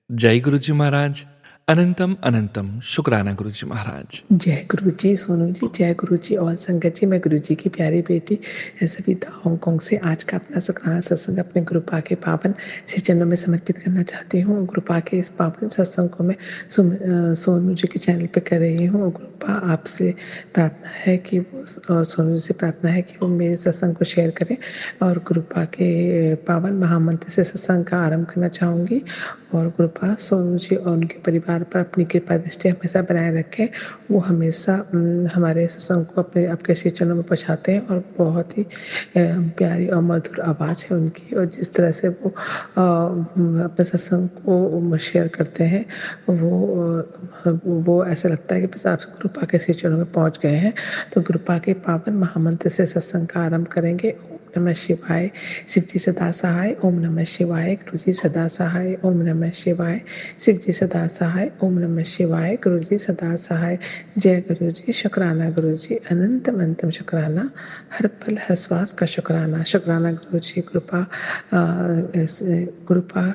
जय गुरु जी महाराज। अनंतम अनंतम शुक्राना गुरुजी महाराज। जय गुरु जी, सोनू जी, जय गुरु जी और संगत जी। मैं गुरु जी की प्यारी बेटी सविता हांगकांग से आज का अपना शुक्राना सत्संग अपने गुरुपा के पावन श्री चरणों में समर्पित करना चाहती हूँ। गुरुपा के इस पावन सत्संग को मैं सोनू जी के चैनल पे कर रही हूँ। गुरुपा आपसे प्रार्थना है कि वो और सोनू जी से प्रार्थना है कि वो मेरे सत्संग को शेयर करें और गुरुपा के पावन महामंत्र से सत्संग का आरंभ करना चाहूँगी। और गुरुपा सोनू जी और उनके परिवार पर अपनी कृपा दृष्टि हमेशा बनाए रखें। वो हमेशा हमारे सत्संग को अपने आपके श्री चरणों में पहुँचाते हैं और बहुत ही प्यारी और मधुर आवाज़ है उनकी। और जिस तरह से वो अपने सत्संग को शेयर करते हैं वो ऐसा लगता है कि बस आप गुरुपा के श्री चरणों में पहुँच गए हैं। तो गुरुपा के पावन महामंत्र से सत्संग का आरंभ करेंगे। ओम नमः शिवाय, शिव जी सदा सहाय। ओम नमः शिवाय, गुरु जी सदा सहाय। ओम नमः शिवाय, शिव जी सदा सहाय। ओम नमः शिवाय, गुरु जी सदा सहाय। जय गुरु जी, शुक्राना गुरु जी, अनंतम अनंतम शुक्राना, हर पल हर श्वास का शुक्राना। शुक्राना गुरु जी, गुरुपा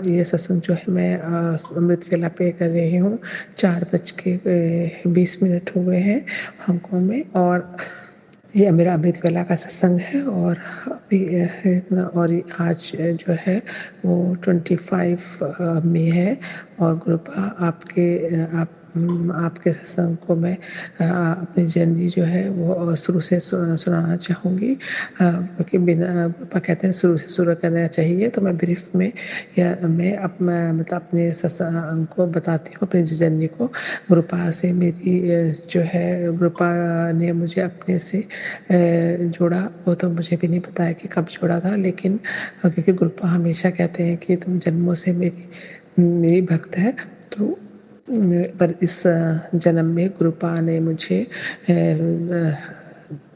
ये सत्संग जो है मैं अमृत वेला पे कर रही हूँ। 4:20 हो गए हैं हांगकांग में और ये मेरा अमृत वेला का सत्संग है। और अभी और आज जो है वो 25 मई है। और गुरुपा आपके सत्संग को मैं अपनी जर्नी जो है वो शुरू से सुनाना चाहूँगी, क्योंकि बिना गुरुपा कहते हैं शुरू से शुरू करना चाहिए। तो मैं ब्रीफ में या मैं मतलब अपने सत्संग को बताती हूँ, अपनी जर्नी को। गुरुपा से मेरी जो है, गुरुपा ने मुझे अपने से जोड़ा, वो तो मुझे भी नहीं पता है कि कब जोड़ा था, लेकिन क्योंकि गुरुपा हमेशा कहते हैं कि तुम जन्मों से मेरी भक्त है। तो पर इस जन्म में गुरुपा ने मुझे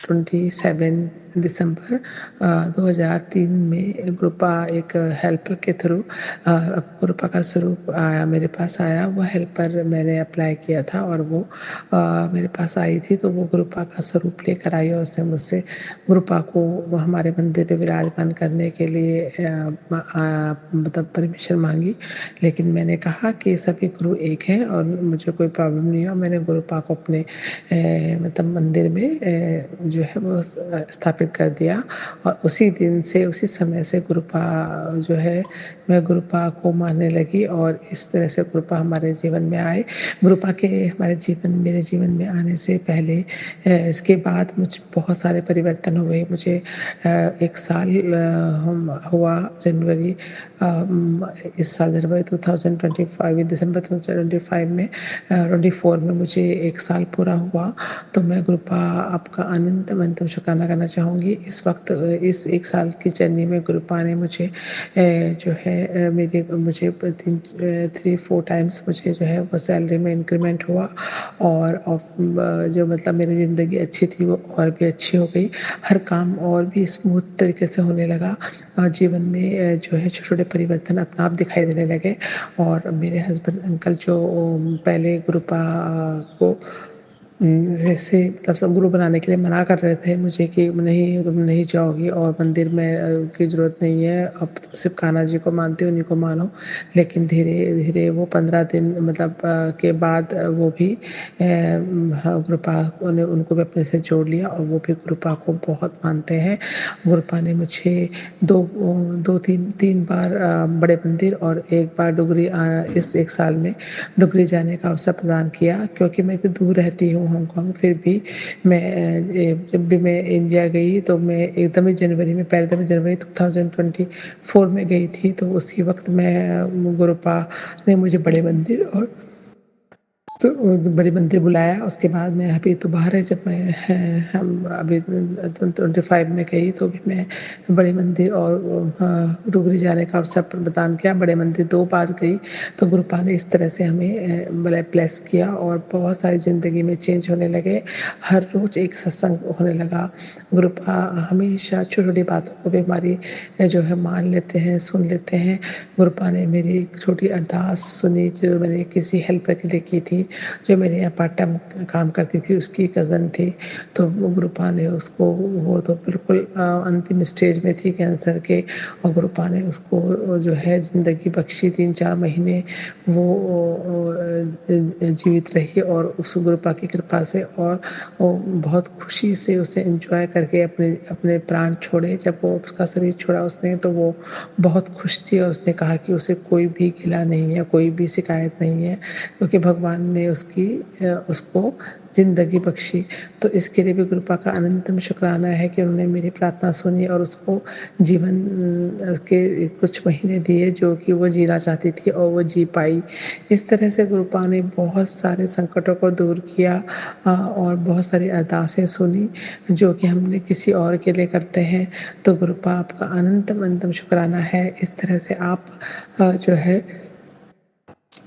27 दिसंबर 2003 में गुरुपा एक हेल्पर के थ्रू गुरुपा का स्वरूप मेरे पास आया। वो हेल्पर मैंने अप्लाई किया था और वो मेरे पास आई थी। तो वो गुरुपा का स्वरूप लेकर आई और उसने मुझसे गुरुपा को हमारे मंदिर पे विराजमान करने के लिए मतलब परमिशन मांगी। लेकिन मैंने कहा कि सभी गुरु एक हैं और मुझे कोई प्रॉब्लम नहीं है। मैंने गुरुपा को अपने मतलब मंदिर में जो है वो स्थापित कर दिया। और उसी दिन से, उसी समय से गुरुपा जो है, मैं गुरुपा को मानने लगी और इस तरह से गुरुपा हमारे जीवन में आए। गुरुपा के मेरे जीवन में आने से पहले इसके बाद मुझे बहुत सारे परिवर्तन हुए। मुझे 1 साल हुआ जनवरी इस साल जनवरी 2025 दिसंबर 2025 में 24 में मुझे 1 साल पूरा हुआ। तो मैं गुरुपा आपका अनंतम शुक्राना करना चाहूँगी। इस वक्त इस 1 साल की जर्नी में गुरुपा ने मुझे जो है मुझे 3-4 टाइम्स मुझे जो है वो सैलरी में इंक्रीमेंट हुआ। और जो मतलब मेरी ज़िंदगी अच्छी थी वो और भी अच्छी हो गई। हर काम और भी स्मूथ तरीके से होने लगा। जीवन में जो है छोटे-छोटे परिवर्तन अपने आप दिखाई देने लगे। और मेरे हस्बैंड अंकल जो पहले गुरुपा को जैसे मतलब सब गुरु बनाने के लिए मना कर रहे थे मुझे कि नहीं, तुम नहीं जाओगी और मंदिर में की ज़रूरत नहीं है, अब सिर्फ कान्हा जी को मानते हो, उन्हीं को मानो। लेकिन धीरे धीरे वो 15 दिन मतलब के बाद वो भी गुरुपा ने उनको भी अपने से जोड़ लिया और वो भी गुरुपा को बहुत मानते हैं। गुरुपा ने मुझे 3 बार बड़े मंदिर और 1 बार डुगरी इस 1 साल में डुगरी जाने का अवसर प्रदान किया। क्योंकि मैं इतनी दूर रहती हूँ हांगकांग, फिर भी मैं जब भी मैं इंडिया गई तो मैं एकदम ही पहले दम जनवरी 2024 में गई थी। तो उसी वक्त मैं गुरुपा ने मुझे बड़े मंदिर और तो बड़े मंदिर बुलाया। उसके बाद मैं अभी तो बाहर है, जब मैं हम अभी 25 में गई तो भी मैं बड़े मंदिर और डुगरी जाने का अवसर प्रदान किया। बड़े मंदिर 2 बार गई। तो गुरुपा ने इस तरह से हमें ब्लेस किया और बहुत सारी ज़िंदगी में चेंज होने लगे। हर रोज़ एक सत्संग होने लगा। गुरुपा हमेशा छोटी-छोटी बातों को भी हमारी जो है मान लेते हैं, सुन लेते हैं। गुरुपा ने मेरी एक छोटी अरदास सुनी जो मैंने किसी हेल्पर के लिए की थी। जो मेरे यहाँ पार्ट टाइम काम करती थी, उसकी कज़न थी। तो वो गुरुपा ने उसको, वो तो बिल्कुल अंतिम स्टेज में थी कैंसर के, और गुरुपा ने उसको जो है ज़िंदगी बख्शी। 3-4 महीने वो जीवित रही, और उस गुरुपा की कृपा से, और वो बहुत खुशी से उसे एंजॉय करके अपने अपने प्राण छोड़े। जब वो उसका शरीर छोड़ा उसने, तो वो बहुत खुश थी, और उसने कहा कि उसे कोई भी गिला नहीं है, कोई भी शिकायत नहीं है, क्योंकि भगवान ने उसको ज़िंदगी बख्शी। तो इसके लिए भी गुरुपा का अनंतम शुक्राना है कि उन्होंने मेरी प्रार्थना सुनी और उसको जीवन के कुछ महीने दिए जो कि वो जीना चाहती थी, और वो जी पाई। इस तरह से गुरुपा ने बहुत सारे संकटों को दूर किया, और बहुत सारी अरदासें सुनी जो कि हमने किसी और के लिए करते हैं। तो गुरुपा आपका अनंतम अनंतम शुक्राना है। इस तरह से आप जो है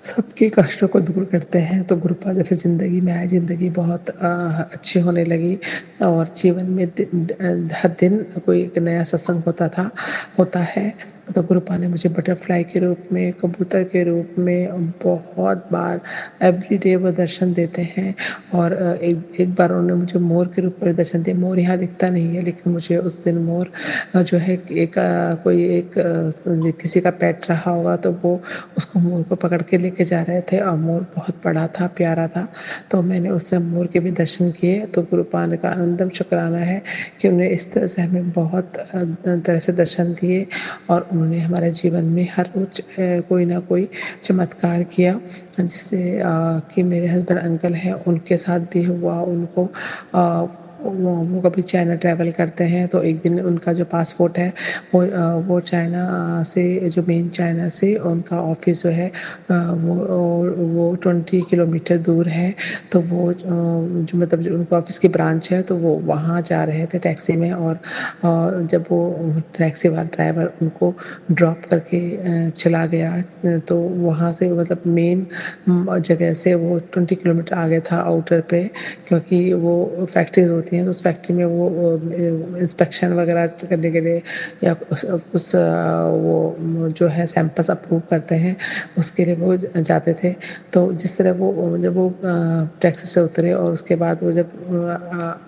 सबके कष्टों को दूर करते हैं। तो गुरुपा जब से ज़िंदगी में आए, ज़िंदगी बहुत अच्छी होने लगी, और जीवन में हर दिन कोई एक नया सत्संग होता है। तो गुरुपा ने मुझे बटरफ्लाई के रूप में, कबूतर के रूप में बहुत बार एवरीडे वो दर्शन देते हैं। और एक बार उन्होंने मुझे मोर के रूप में दर्शन दिया। मोर यहाँ दिखता नहीं है, लेकिन मुझे उस दिन मोर जो है किसी का पेट रहा होगा, तो वो उसको मोर को पकड़ के लेके जा रहे थे, और मोर बहुत बड़ा था, प्यारा था। तो मैंने उससे मोर के भी दर्शन किए। तो गुरुपा का अनंतम शुक्राना है कि उन्होंने इस तरह से हमें बहुत तरह से दर्शन दिए, और उन्होंने हमारे जीवन में हर रोज कोई ना कोई चमत्कार किया, जिससे कि मेरे हस्बैंड अंकल हैं, उनके साथ भी हुआ। उनको वो कभी चाइना ट्रैवल करते हैं, तो एक दिन उनका जो पासपोर्ट है वो चाइना से, जो मेन चाइना से उनका ऑफिस जो है वो 20 किलोमीटर दूर है। तो वो जो मतलब जो उनका ऑफिस की ब्रांच है, तो वो वहाँ जा रहे थे टैक्सी में, और जब वो टैक्सी वाला ड्राइवर उनको ड्रॉप करके चला गया, तो वहाँ से मतलब मेन जगह से वो 20 किलोमीटर आगे था आउटर पे, क्योंकि वो फैक्ट्रीज होती हैं, तो उस फैक्ट्री में वो इंस्पेक्शन वगैरह करने के लिए, या वो जो है सैंपल्स अप्रूव करते हैं, उसके लिए वो जाते थे। तो जिस तरह वो जब वो टैक्सी से उतरे, और उसके बाद वो जब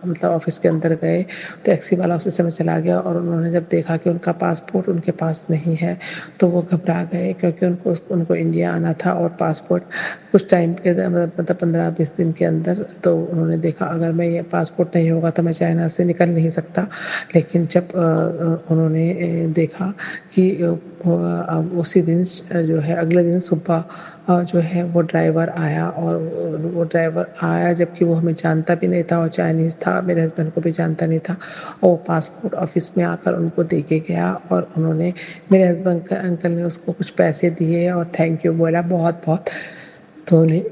मतलब ऑफिस के अंदर गए, तो टैक्सी वाला उसी समय चला गया, और उन्होंने जब देखा कि उनका पासपोर्ट उनके पास नहीं है, तो वो घबरा गए, क्योंकि उनको इंडिया आना था, और पासपोर्ट कुछ टाइम के मतलब 15-20 दिन के अंदर। तो उन्होंने देखा अगर मैं ये पासपोर्ट नहीं होगा तो मैं चाइना से निकल नहीं सकता। लेकिन जब उन्होंने देखा कि उसी दिन जो है अगले दिन सुबह जो है वो ड्राइवर आया, और वो ड्राइवर आया जबकि वो हमें जानता भी नहीं था, और चाइनीज़ था, मेरे हस्बैंड को भी जानता नहीं था, और वो पासपोर्ट ऑफिस में आकर उनको दे के गया, और उन्होंने, मेरे हस्बैंड अंकल ने उसको कुछ पैसे दिए और थैंक यू बोला बहुत बहुत। तो उन्हें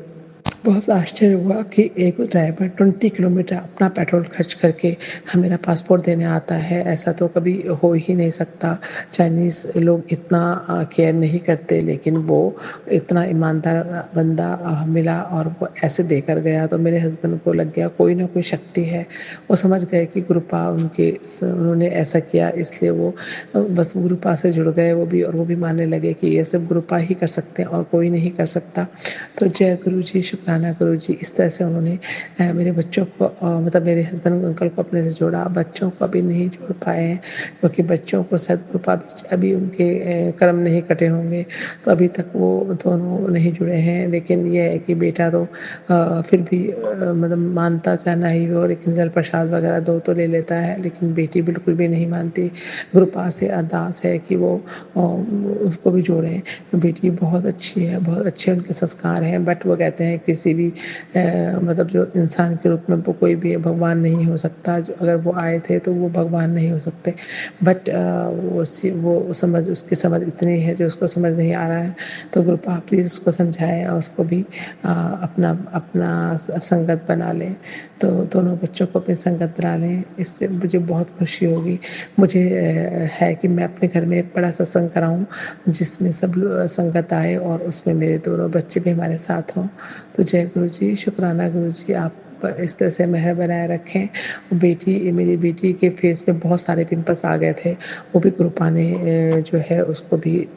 बहुत आश्चर्य हुआ कि एक ड्राइवर 20 किलोमीटर अपना पेट्रोल खर्च करके मेरा पासपोर्ट देने आता है, ऐसा तो कभी हो ही नहीं सकता। चाइनीज़ लोग इतना केयर नहीं करते, लेकिन वो इतना ईमानदार बंदा मिला, और वो ऐसे देकर गया। तो मेरे हस्बैंड को लग गया कोई ना कोई शक्ति है, वो समझ गए कि गुरुपा उन्होंने ऐसा किया, इसलिए वो बस गुरुपा से जुड़ गए वो भी, और वो भी मानने लगे कि ये सब गुरुपा ही कर सकते हैं और कोई नहीं कर सकता। तो जय गुरु जी, शुक्राना गुरु जी। इस तरह से उन्होंने मेरे बच्चों को मतलब मेरे हस्बैंड अंकल को अपने से जोड़ा। बच्चों को अभी नहीं जोड़ पाए हैं, क्योंकि बच्चों को सदगुरुपा अभी उनके कर्म नहीं कटे होंगे, तो अभी तक वो दोनों नहीं जुड़े हैं। लेकिन ये है कि बेटा तो फिर भी मतलब मानता चाहे ना ही हो, लेकिन जल प्रसाद वगैरह दो तो ले लेता है, लेकिन बेटी बिल्कुल भी नहीं मानती। गुरुपा से अरदास है कि वो उसको भी जोड़ें। बेटी बहुत अच्छी है, बहुत अच्छे उनके संस्कार हैं, बट वो कहते हैं किसी भी मतलब जो इंसान के रूप में वो कोई भी भगवान नहीं हो सकता। जो अगर वो आए थे तो वो भगवान नहीं हो सकते, बट वो समझ, उसकी समझ इतनी है जो उसको समझ नहीं आ रहा है। तो गुरुपा प्लीज़ उसको समझाएं और उसको भी अपना संगत बना लें। तो दोनों बच्चों को अपनी संगत बना लें, इससे मुझे बहुत खुशी होगी। मुझे है कि मैं अपने घर में एक बड़ा सत्संग कराऊं जिसमें सब संगत आए, और उसमें मेरे दोनों बच्चे भी हमारे साथ हों। तो जय गुरु जी, शुक्राना गुरु जी, आप आप इस तरह से मेहर बनाए रखें। मेरी बेटी के फेस में बहुत सारे पिंपल्स आ गए थे, वो भी गुरुपा ने जो है उसको भी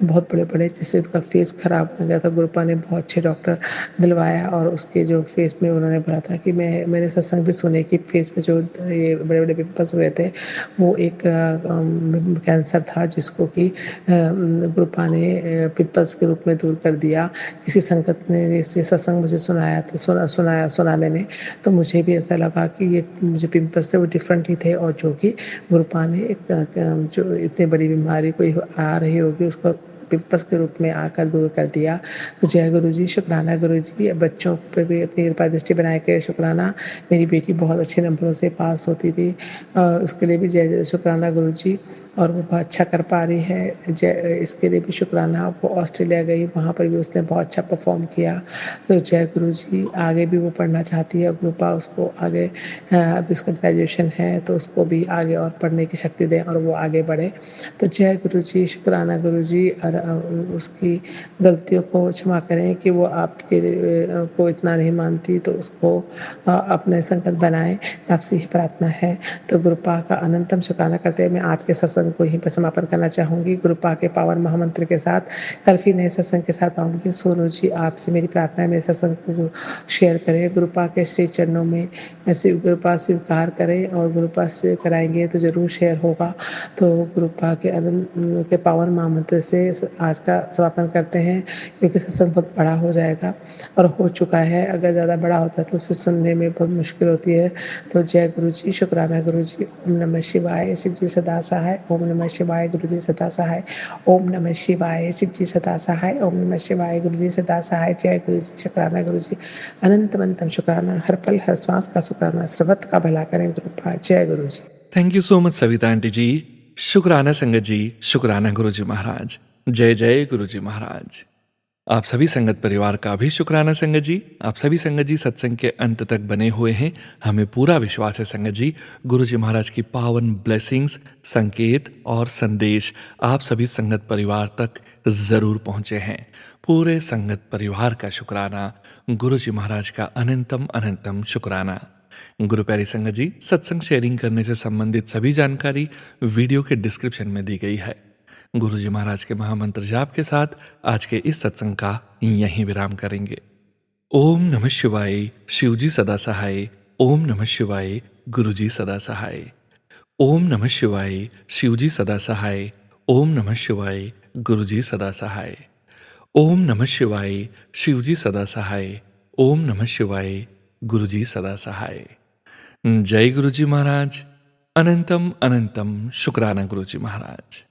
बहुत बड़े-बड़े, जिससे उसका फेस खराब हो गया था। गुरुपा ने बहुत अच्छे डॉक्टर दिलवाया और उसके जो फेस में उन्होंने बोला था कि मैंने सत्संग भी सुने कि फेस में जो ये बड़े-बड़े पिंपल्स हुए थे, वो एक कैंसर था जिसको कि गुरुपा ने पिंपल्स के रूप में दूर कर दिया। किसी संगत ने ये सत्संग मुझे सुना मैंने, तो मुझे भी ऐसा लगा कि ये जो पिंपल्स थे वो डिफरेंट ही थे, और जो कि गुरुपा ने जो इतनी बड़ी बीमारी कोई आ रही होगी उसको पिंपल्स के रूप में आकर दूर कर दिया। तो जय गुरु जी, शुक्राना गुरु जी। बच्चों पे भी अपनी कृपा दृष्टि बनाए के शुक्राना। मेरी बेटी बहुत अच्छे नंबरों से पास होती थी, उसके लिए भी जय शुक्राना गुरु जी, और वो बहुत अच्छा कर पा रही है। इसके लिए भी शुक्राना। वो ऑस्ट्रेलिया गई, वहाँ पर भी उसने बहुत अच्छा परफॉर्म किया। तो जय गुरु जी। आगे भी वो पढ़ना चाहती है, गुरुपा उसको आगे, अभी उसका ग्रेजुएशन है तो उसको भी आगे और पढ़ने की शक्ति दें और वो आगे बढ़े। तो जय गुरु जी, शुक्राना गुरु जी। और उसकी गलतियों को क्षमा करें कि वो आपके को इतना नहीं मानती, तो उसको अपने संगत बनाएं, आपसे यही प्रार्थना है। तो गुरुपा का अनंतम शुक्राना करते हुए मैं आज के सत्संग को यहीं पर समापन करना चाहूँगी। गुरुपा के पावन महामंत्र के साथ कल फिर नए सत्संग के साथ आऊँगी। सोनू जी, आपसे मेरी प्रार्थना है मेरे सत्संग को शेयर करें, गुरुपा के श्री चरणों में गुरुपा स्वीकार करें, और गुरुपा से कराएंगे तो ज़रूर शेयर होगा। तो गुरुपा के पावन महामंत्र से आज का समापन करते हैं, क्योंकि सत्संग बहुत बड़ा हो जाएगा और हो चुका है। अगर ज़्यादा बड़ा होता है तो फिर सुनने में बहुत मुश्किल होती है। तो जय गुरु जी, शुक्राना गुरु जी। ओम नमः शिवाय, शिव जी सदा सहाय। ओम नमः शिवाय, गुरु जी सदा सहाय। ओम नमः शिवाय, शिव जी सदा सहाय। ओम नमः शिवाय, गुरु जी सदा सहाय। जय गुरु जी, शुक्राना गुरु जी। अनंतम शुक्राना, हर पल हर श्वास का शुक्राना, सर्वत्र का भला करें गुरुपा। जय Guru ji. Thank you so much Savita aunty ji. शुक्राना संगत जी, शुक्राना गुरु जी महाराज। जय जय गुरु जी महाराज। आप सभी संगत परिवार का भी शुक्राना संगत जी। आप सभी संगत जी सत्संग के अंत तक बने हुए हैं। हमें पूरा विश्वास है संगत जी, गुरु जी महाराज की पावन ब्लेसिंग्स, संकेत और संदेश आप सभी संगत परिवार तक जरूर पहुंचे हैं। पूरे संगत परिवार का शुक्राना, गुरु जी महाराज का अनंतम शुक्राना। गुरु प्यारी संगत जी, सत्संग शेयरिंग करने से संबंधित सभी जानकारी वीडियो के डिस्क्रिप्शन में दी गई है। गुरु जी महाराज के महामंत्र जाप के साथ आज के इस सत्संग का यहीं विराम करेंगे। ओम नमः शिवाय, शिव जी सदा सहाय। ओम नमः शिवाय, गुरु जी सदा सहाय। ओम नमः शिवाय, शिव जी सदा सहाय। ओम नमः शिवाय, गुरु जी सदा सहाय। ओम नमः शिवाय, शिव जी सदा सहाय। ओम नमः शिवाय, गुरु जी सदा सहाय। जय गुरु जी महाराज। अनंतम शुक्राना गुरु जी महाराज।